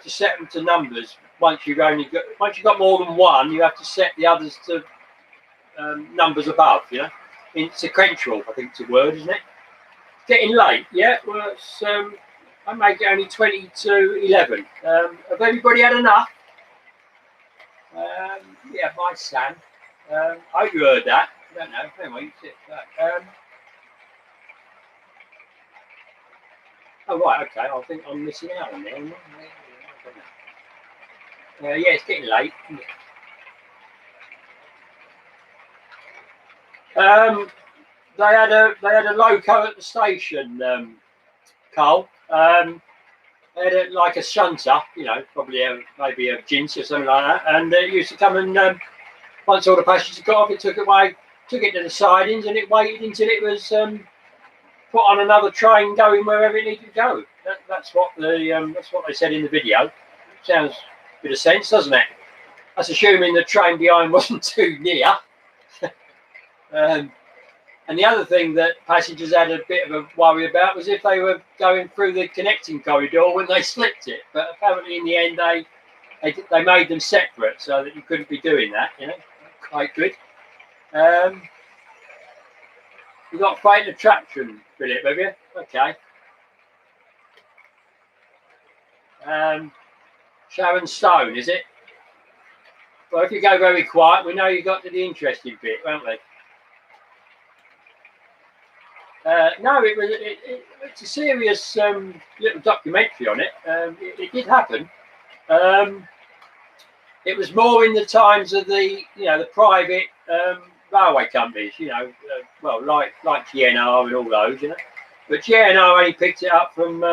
to set them to numbers once you've got more than one. You have to set the others to numbers above. You know, in sequential, I think it's a word, isn't it? Getting late, yeah. Well, it's, I make it only 20 to 11. Have everybody had enough? Yeah, bye, Sam. I hope you heard that. I don't know. Anyway, oh, right, okay. I think I'm missing out on there. Yeah, it's getting late. They had a loco at the station, Carl. They had like a shunter, you know, probably maybe a jinx or something like that, and it used to come and once all the passengers got off, it took it to the sidings, and it waited until it was put on another train going wherever it needed to go. That's what they said in the video. Sounds a bit of sense, doesn't it? That's assuming the train behind wasn't too near. And the other thing that passengers had a bit of a worry about was if they were going through the connecting corridor when they slipped it. But apparently in the end they made them separate so that you couldn't be doing that, you know. Quite good. You've got fatal attraction, Philip, have you? Okay. Sharon Stone, is it? Well, if you go very quiet, we know you got to the interesting bit, won't we? No, it's a serious little documentary on it. It did happen. It was more in the times of the private railway companies, well, like GNR and all those, But GNR only picked it up from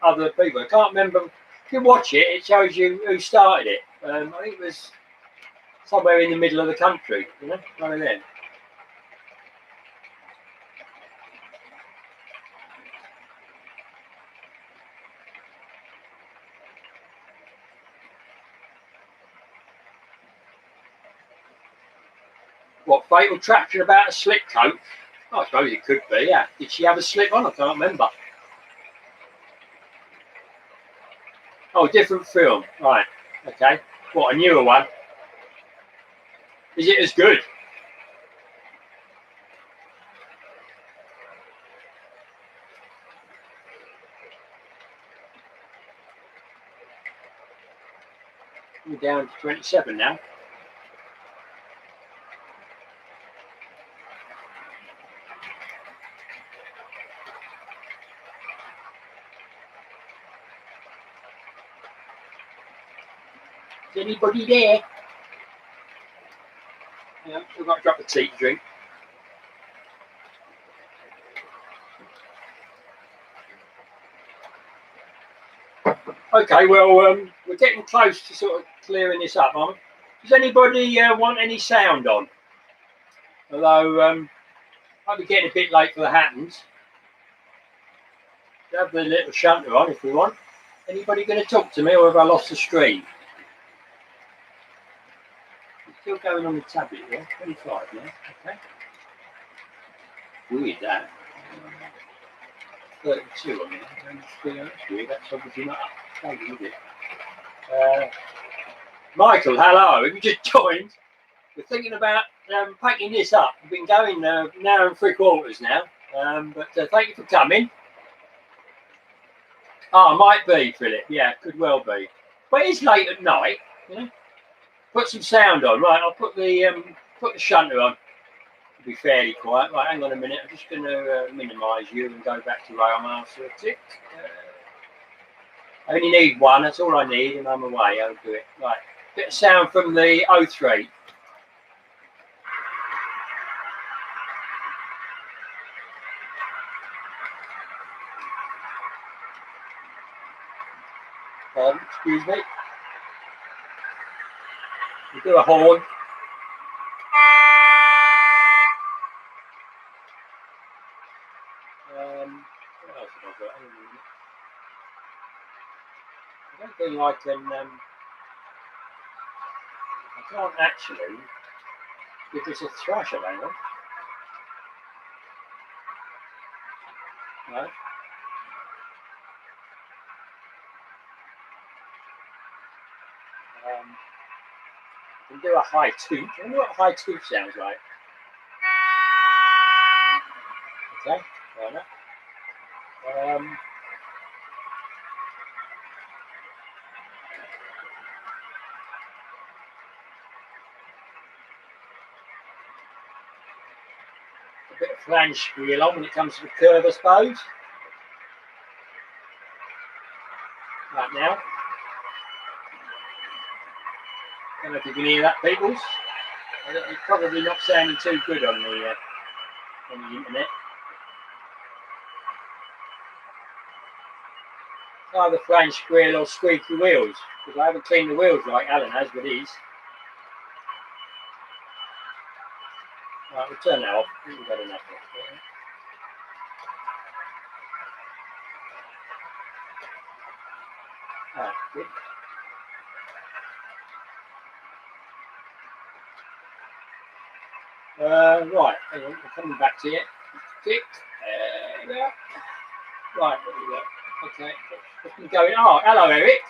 other people. I can't remember if you watch it, it shows you who started it. I think it was somewhere in the middle of the country, you know, one of them. What, fatal traction about a slip coat? Oh, I suppose it could be, yeah. Did she have a slip on? I can't remember. Oh, different film. Right, okay. What, a newer one? Is it as good? We're down to 27 now. Is anybody there? Yeah, we've got to drop a tea to drink. Okay, well, we're getting close to sort of clearing this up, aren't we? Does anybody want any sound on? Although, I'll be getting a bit late for the Hattons. Have the little shunter on if we want. Anybody going to talk to me, or have I lost the stream? It's still going on the tablet, yeah? 25 now, okay. Weird that. 32 on there. That's weird, that's obviously not updated, is it? Michael, hello, have you just joined? We're thinking about packing this up. We've been going an hour and 3/4 now, but thank you for coming. Oh, it might be, Philip. Yeah, could well be. But it's late at night, you know. Put some sound on. Right, I'll put the shunter on. It'll be fairly quiet. Right, hang on a minute. I'm just going to minimise you and go back to rail master a tick. I only need one. That's all I need, and I'm away. I'll do it. Right, bit of sound from the 03. Excuse me. We'll do a horn. What else have I got? I don't think I can. I can't actually give this a thrash of angle. No. I can do a high toot. I wonder what a high toot sounds like. Okay, fair enough. A bit of flange squeal on when it comes to the curve, I suppose. Right now. I don't know if you can hear that, peoples. It's probably not sounding too good on the internet. Either flange squeal or squeaky wheels, because I haven't cleaned the wheels like Alan has with these. Right, we'll turn that off. I think we've got enough of it. Right, good. Right, hang on, we're coming back to it. Tick. There. Right, there we go. Okay, what's been going? Oh, hello, Eric.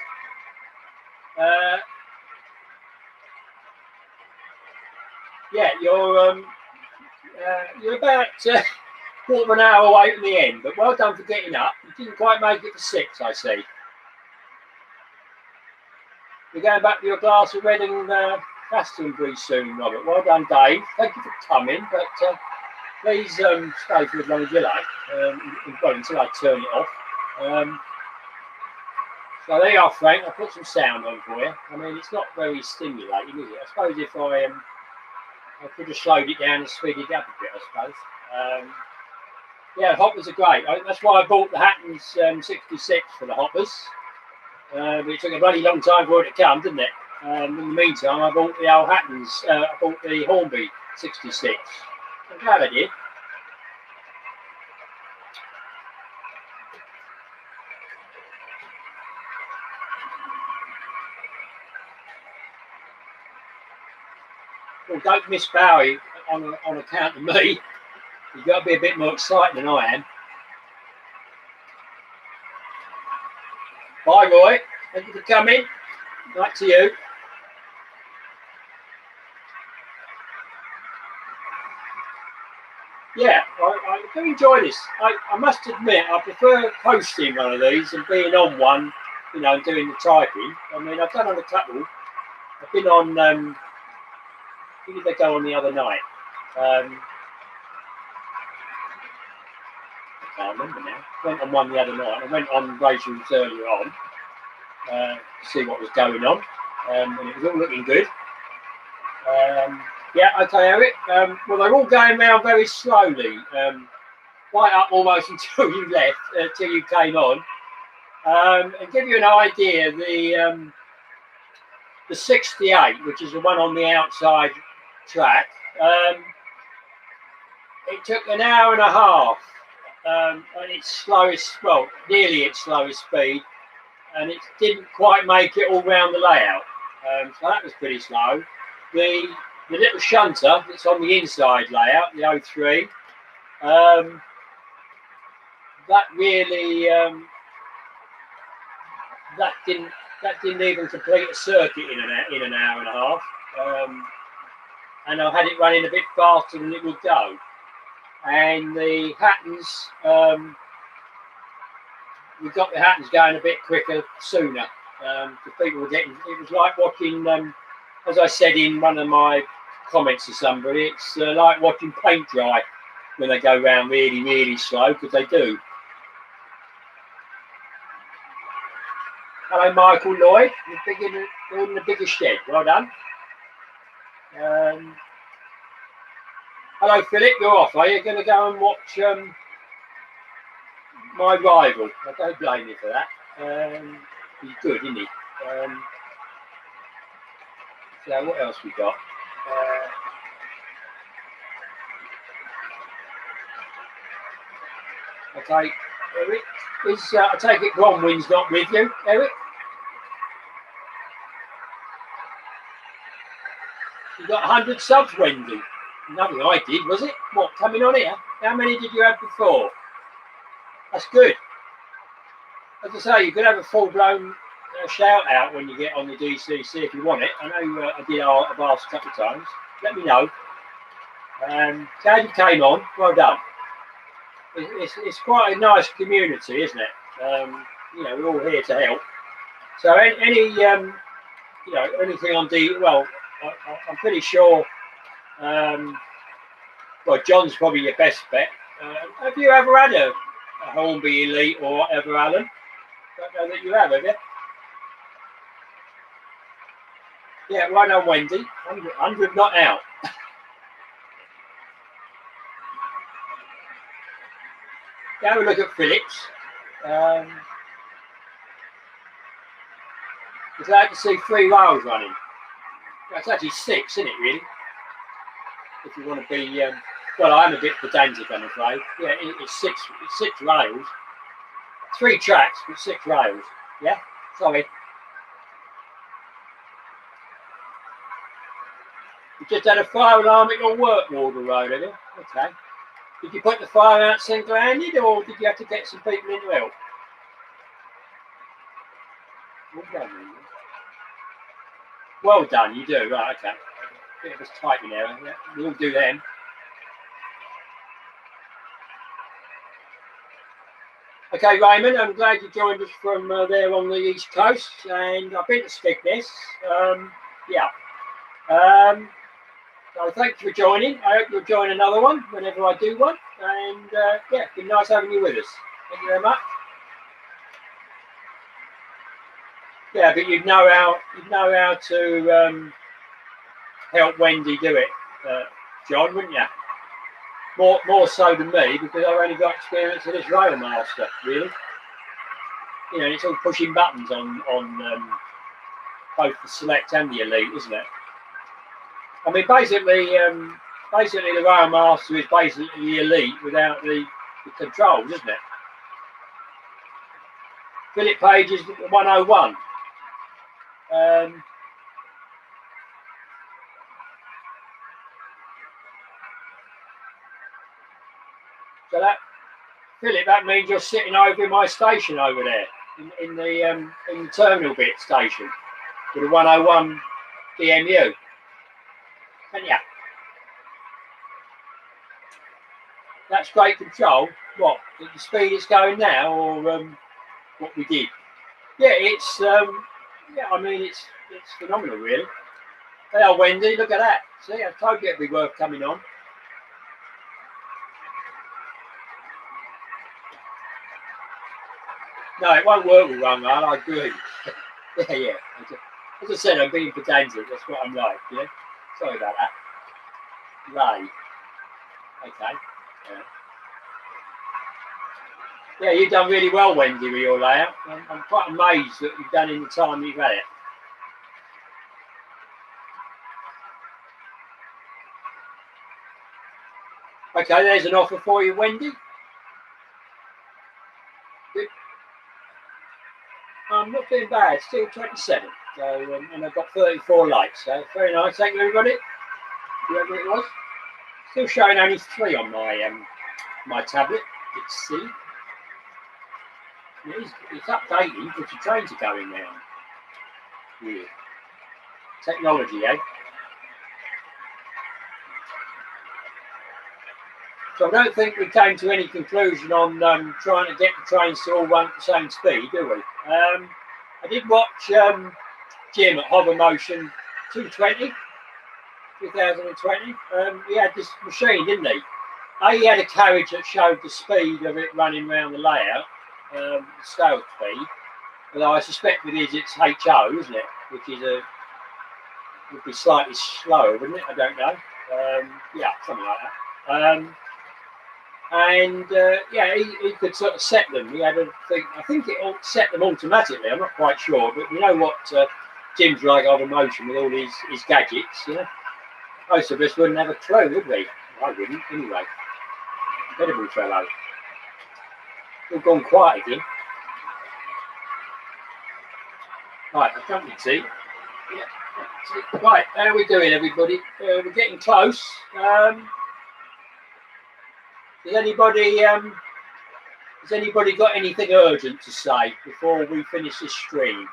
Yeah, you're about quarter of an hour away from the end, but well done for getting up. You didn't quite make it for 6, I see. You're going back to your glass of red and Glastonbury soon, Robert. Well done, Dave. Thank you for coming, but please stay for as long as you like. Well, until I turn it off. So there you are, Frank. I'll put some sound on for you. I mean, it's not very stimulating, is it? I suppose if I could have slowed it down and speeded it up a bit, I suppose. Yeah, hoppers are great. That's why I bought the Hattons 66 for the hoppers. But it took a bloody long time for it to come, didn't it? In the meantime, I bought the old Hattons, I bought the Hornby 66. I'm glad I did. Well, don't miss Bowie on account of me. You've got to be a bit more excited than I am. Bye, Roy. Thank you for coming. Back to you. Yeah, I do enjoy this. I must admit, I prefer hosting one of these and being on one, you know, and doing the typing. I mean, I've done on a couple. I've been on, who did they go on the other night? I can't remember now. Went on one the other night. I went on Rachel's earlier on to see what was going on. And it was all looking good. Yeah, okay, Eric. Well, they're all going round very slowly, right up almost until you left, until you came on. And give you an idea, the 68, which is the one on the outside track, it took an hour and a half at its slowest, well, nearly its slowest speed, and it didn't quite make it all round the layout. So that was pretty slow. The little shunter that's on the inside layout, the 03, that really that didn't even complete a circuit in an hour and a half, and I had it running a bit faster than it would go. And the Hattons, we got the Hattons going a bit quicker sooner. The people were getting. It was like watching, as I said in one of my comments to somebody, it's like watching paint dry when they go round really, really slow, because they do. Hello, Michael Lloyd. You're building the biggest shed. Well done. Hello, Philip. You're off. Are you going to go and watch My Rival? I don't blame you for that. He's good, isn't he? So what else we got? Okay, Eric. I take it Bronwyn's not with you, Eric? You got 100 subs, Wendy. Nothing I did, was it? What, coming on here? How many did you have before? That's good. As I say, you could have a full-blown shout out when you get on the DCC if you want it. I know I've asked a couple of times. Let me know. Glad you came on. Well done. It's quite a nice community, isn't it? You know, we're all here to help. So any you know, anything on well, I'm pretty sure. Well, John's probably your best bet. Have you ever had a Hornby Elite or whatever, Alan? Don't know that you have you? Yeah, right on, Wendy. 100 not out. Have a look at Phillips. It's glad to see 3 rails running. That's actually 6, isn't it, really? If you want to be, well, I'm a bit pedantic, I'm afraid. Yeah, it's 6 rails. 3 tracks, but 6 rails. Yeah, sorry. You just had a fire alarm at your work, Warder Road, have you? Okay. Did you put the fire out single-handed, or did you have to get some people in to help? Well done, you do, right, okay. Bit of a typing error, yeah, we all do them. Okay, Raymond, I'm glad you joined us from there on the East Coast, and I've been to Skegness. Yeah. So thanks for joining. I hope you'll join another one whenever I do one. And yeah, it's been nice having you with us. Thank you very much. Yeah, but you know how to help Wendy do it, John, wouldn't you? More so than me, because I've only got experience of this railmaster, really. you know, it's all pushing buttons on both the select and the elite, isn't it? I mean, basically the Rail Master is basically the elite without the controls, isn't it? Philip Page is 101. So that, Philip, that means you're sitting over in my station over there in the terminal bit station with a 101 DMU. Can ya? That's great control. What, at the speed it's going now, or what we did? Yeah, it's yeah. I mean, it's phenomenal, really. Hey, Wendy, look at that. See, I told you it'd be worth coming on. No, it won't work with one rail, I agree. Yeah. As I said, I'm being pedantic. That's what I'm like, yeah. Sorry about that. Ray. Okay. Yeah, you've done really well, Wendy, with your layout. I'm quite amazed that you've done in the time you've had it. Okay, there's an offer for you, Wendy. Good. Not doing bad, still 27. So, and I've got 34 likes, so very nice. Thank you, everybody. Whoever it was. Still showing only 3 on my tablet. It's silly. It's updating because the trains are going now. Weird. Technology, eh? So I don't think we came to any conclusion on trying to get the trains to all run at the same speed, do we? I did watch Jim at Hover Motion 2020. He had this machine, didn't he? He had a carriage that showed the speed of it running around the layout, the scale speed. Although I suspect with his it's HO, isn't it? Which is would be slightly slower, wouldn't it? I don't know. Yeah, something like that. Yeah, he could sort of set them. He had a thing. I think it all set them automatically. I'm not quite sure, but you know what Jim's like on Motion with all his gadgets. You know, most of us wouldn't have a clue, would we? I wouldn't, anyway. Incredible fellow. All gone quiet again. Right, the company tea. Yeah. Right, how are we doing, everybody? We're getting close. Has anybody got anything urgent to say before we finish this stream?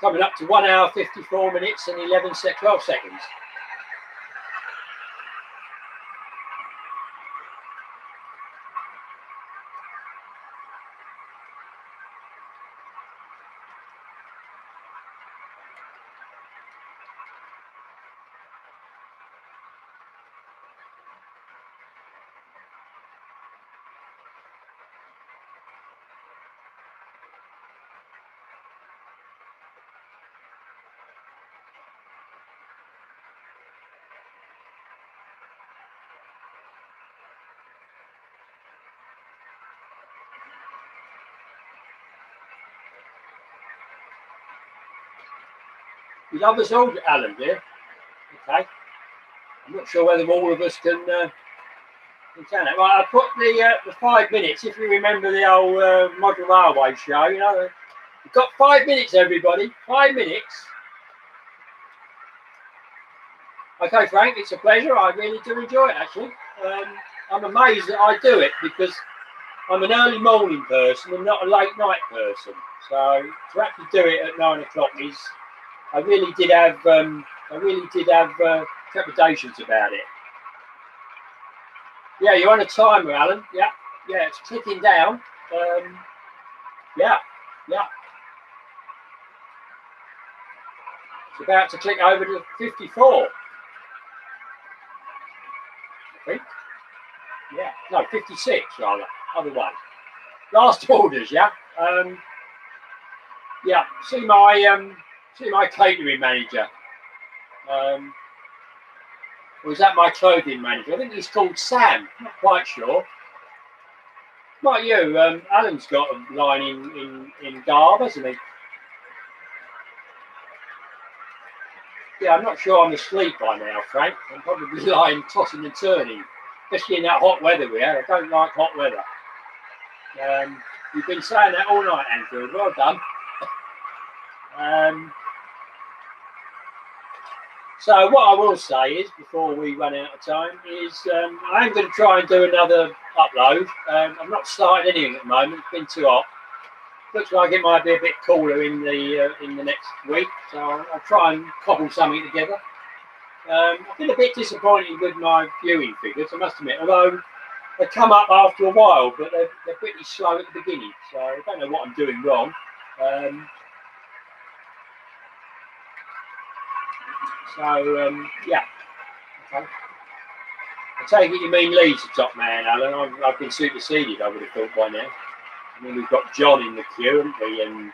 Coming up to 1 hour 54 minutes and 12 seconds. We love us all, Alan, dear. Okay. I'm not sure whether all of us can that. Right, I put the 5 minutes. If you remember the old Model Railway show, you know, we've got 5 minutes, everybody. 5 minutes. Okay, Frank, it's a pleasure. I really do enjoy it, actually. I'm amazed that I do it because I'm an early morning person and not a late night person. So to actually do it at 9 o'clock is. I really did have trepidations about it. Yeah, you're on a timer, Alan. Yeah, it's clicking down. Yeah. It's about to click over to 54. I think. Yeah, no, 56 rather. Other way. Last orders, yeah. Yeah. See my catering manager. Or is that my clothing manager? I think he's called Sam. Not quite sure. Like you, Alan's got a line in Garb, hasn't he? Yeah, I'm not sure I'm asleep by now, Frank. I'm probably lying, tossing and turning, especially in that hot weather we have. I don't like hot weather. You've been saying that all night, Andrew. Well done. So what I will say is, before we run out of time, is I am going to try and do another upload. I'm not starting anything at the moment. It's been too hot. Looks like it might be a bit cooler in the next week, so I'll try and cobble something together. I've been a bit disappointed with my viewing figures, I must admit, although they come up after a while, but they're pretty slow at the beginning, so I don't know what I'm doing wrong. Yeah. Okay. I take it you mean Lee's the top man, Alan. I've been superseded, I would have thought by now. I mean, we've got John in the queue, haven't we? And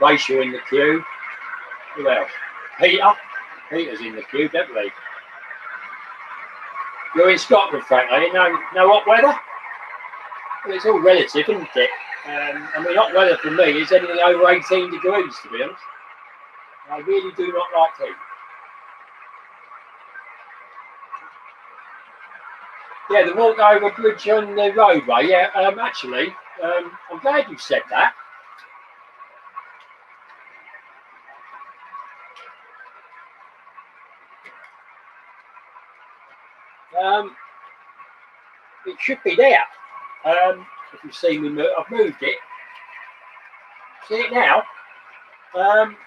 Rachel in the queue. Who else? Peter. Peter's in the queue, definitely. You're in Scotland, Frank, are you? No hot weather? Well, it's all relative, isn't it? I mean, hot weather for me is anything over 18 degrees, to be honest. I really do not like heat. Yeah, the walk over bridge on the roadway. Yeah, actually, I'm glad you said that. It should be there. If you see me move, I've moved it. See it now?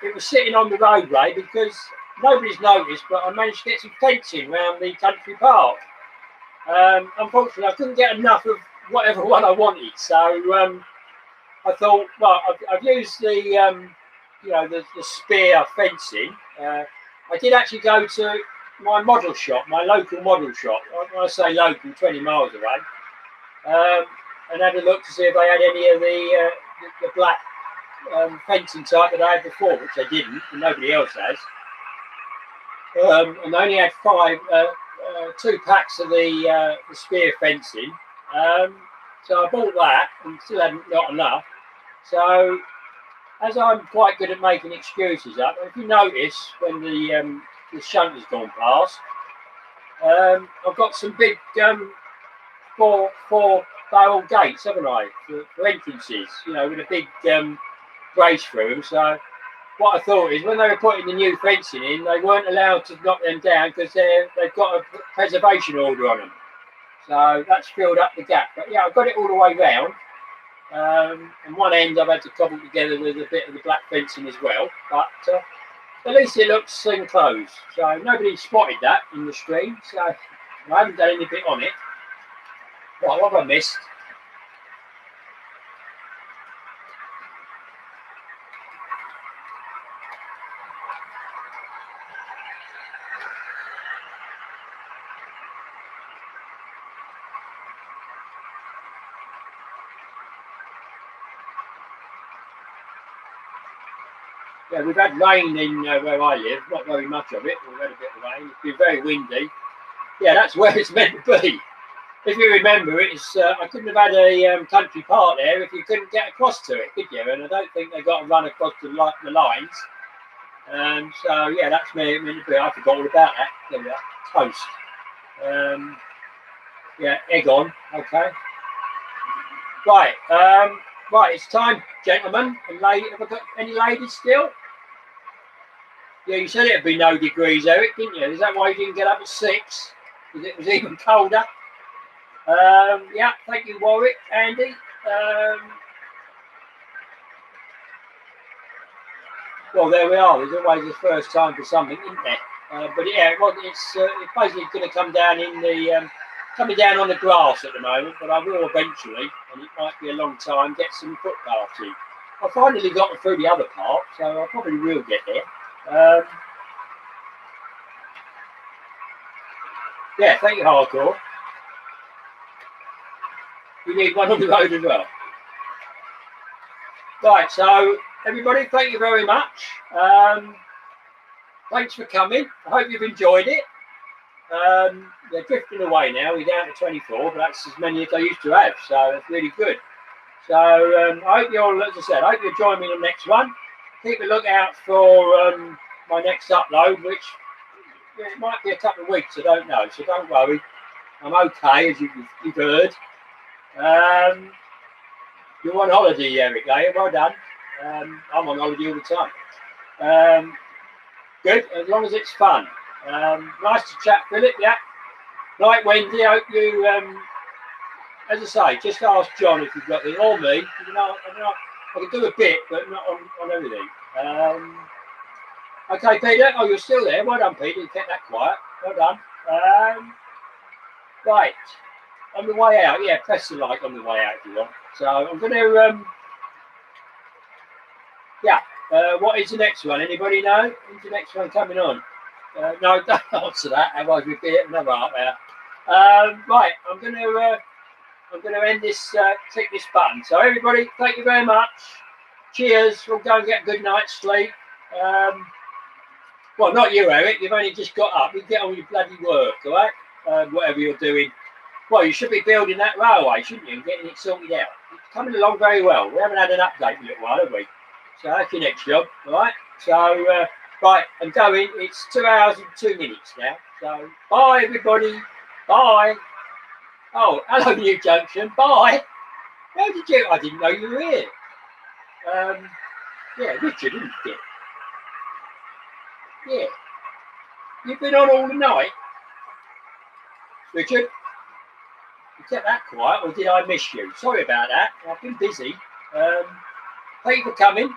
It was sitting on the roadway because nobody's noticed, but I managed to get some fencing around the country park. Unfortunately, I couldn't get enough of whatever one I wanted, so I thought, well, I've used the spear fencing. I did actually go to my model shop, my local model shop. When I say local, 20 miles away, and had a look to see if they had any of the black fencing type that I had before, which they didn't, and nobody else has. And they only had two packs of the spear fencing. So I bought that and still hadn't got enough. So, as I'm quite good at making excuses up, if you notice when the shunter's gone past, I've got some big four barrel gates, haven't I, for entrances, you know, with a big brace through them. So what I thought is when they were putting the new fencing in, they weren't allowed to knock them down because they've got a preservation order on them. So that's filled up the gap. But yeah, I've got it all the way round. And one end I've had to cobble together with a bit of the black fencing as well. But at least it looks enclosed. So nobody spotted that in the stream. So I haven't done anything on it. What have I missed? Yeah, we've had rain in where I live, not very much of it. We've had a bit of rain. It's been very windy. Yeah, that's where it's meant to be. If you remember, it's I couldn't have had a country park there if you couldn't get across to it, could you? And I don't think they got to run across the lines. So yeah, that's meant to be. I forgot all about that. There we are. Toast. Yeah, egg on. Okay. Right. Right, it's time, gentlemen and ladies. Have I got any ladies still? Yeah, you said it'd be no degrees, Eric, didn't you? Is that why you didn't get up at 6? Because it was even colder. Yeah, thank you, Warwick, Andy. Well, there we are. There's always a first time for something, isn't there? But yeah, it's basically going to come down in the coming down on the grass at the moment, but I will eventually, and it might be a long time, get some footpaths in. I finally got through the other part, so I probably will get there. Yeah, thank you, Hardcore. We need one on the road as well. Right, so everybody, thank you very much. Thanks for coming. I hope you've enjoyed it. They're drifting away now. We're down to 24, but that's as many as I used to have, so it's really good. So I hope you'll, as I said, I hope you'll join me in the next one. Keep a lookout for my next upload, which it might be a couple of weeks, I don't know, so don't worry. I'm okay, as you've heard. You're on holiday, Eric, well done. I'm on holiday all the time. Good, as long as it's fun. Nice to chat, Philip, yeah. Like Wendy, I hope you, as I say, just ask John if you've got it, or me. You know, I can do a bit, but not on everything. Okay, Peter. Oh, you're still there. Well done, Peter. You kept that quiet. Well done. Right. On the way out, yeah, press the like on the way out if you want. So I'm going to, what is the next one? Anybody know? When's the next one coming on? No, don't answer that. Otherwise we'll be at another half hour. Right, I'm going to end this. Click this button. So everybody, thank you very much. Cheers. We'll go and get a good night's sleep. Well, not you, Eric. You've only just got up. You get on with your bloody work, all right? Whatever you're doing. Well, you should be building that railway, shouldn't you? And getting it sorted out. It's coming along very well. We haven't had an update in a little while, have we? So that's your next job, all right? So, right, I'm going. It's 2 hours and 2 minutes now. So, bye, everybody. Bye. Oh, hello, New Junction. Bye. How did you? I didn't know you were here. Yeah, Richard, isn't it? Yeah. You've been on all the night, Richard. You kept that quiet, or did I miss you? Sorry about that. I've been busy. Thank you for coming.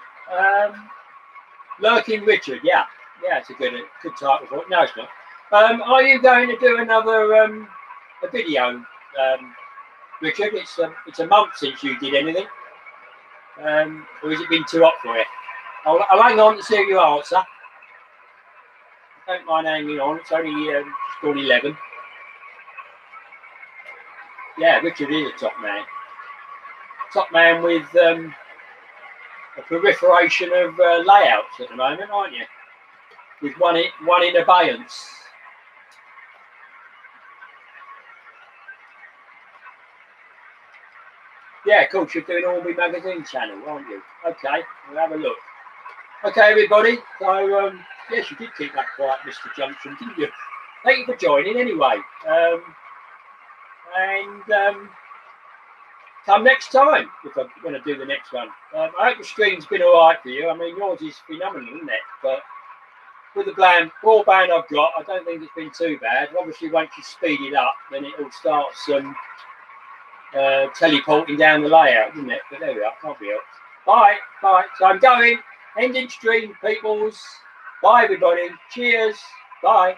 Lurking Richard, yeah, it's a good title for it. No, it's not. Are you going to do another a video, Richard? It's a month since you did anything, or has it been too hot for you? I'll hang on to see if you answer. I don't mind hanging on. It's only just gone 11. Yeah, Richard is a top man. Top man with a proliferation of layouts at the moment, aren't you? With one in abeyance. Yeah, of course, you're doing all my magazine channel, aren't you? Okay, we'll have a look. Okay, everybody. So, yes, you did keep that quiet, Mr. Junction, didn't you? Thank you for joining anyway. Come next time if I'm going to do the next one. I hope the screen's been all right for you. I mean, yours is phenomenal, isn't it? But with the broadband I've got, I don't think it's been too bad. Obviously, once you speed it up, then it all starts teleporting down the layout, doesn't it? But there we are. Can't be helped. Bye. So I'm going. Ending stream, peoples. Bye, everybody. Cheers. Bye.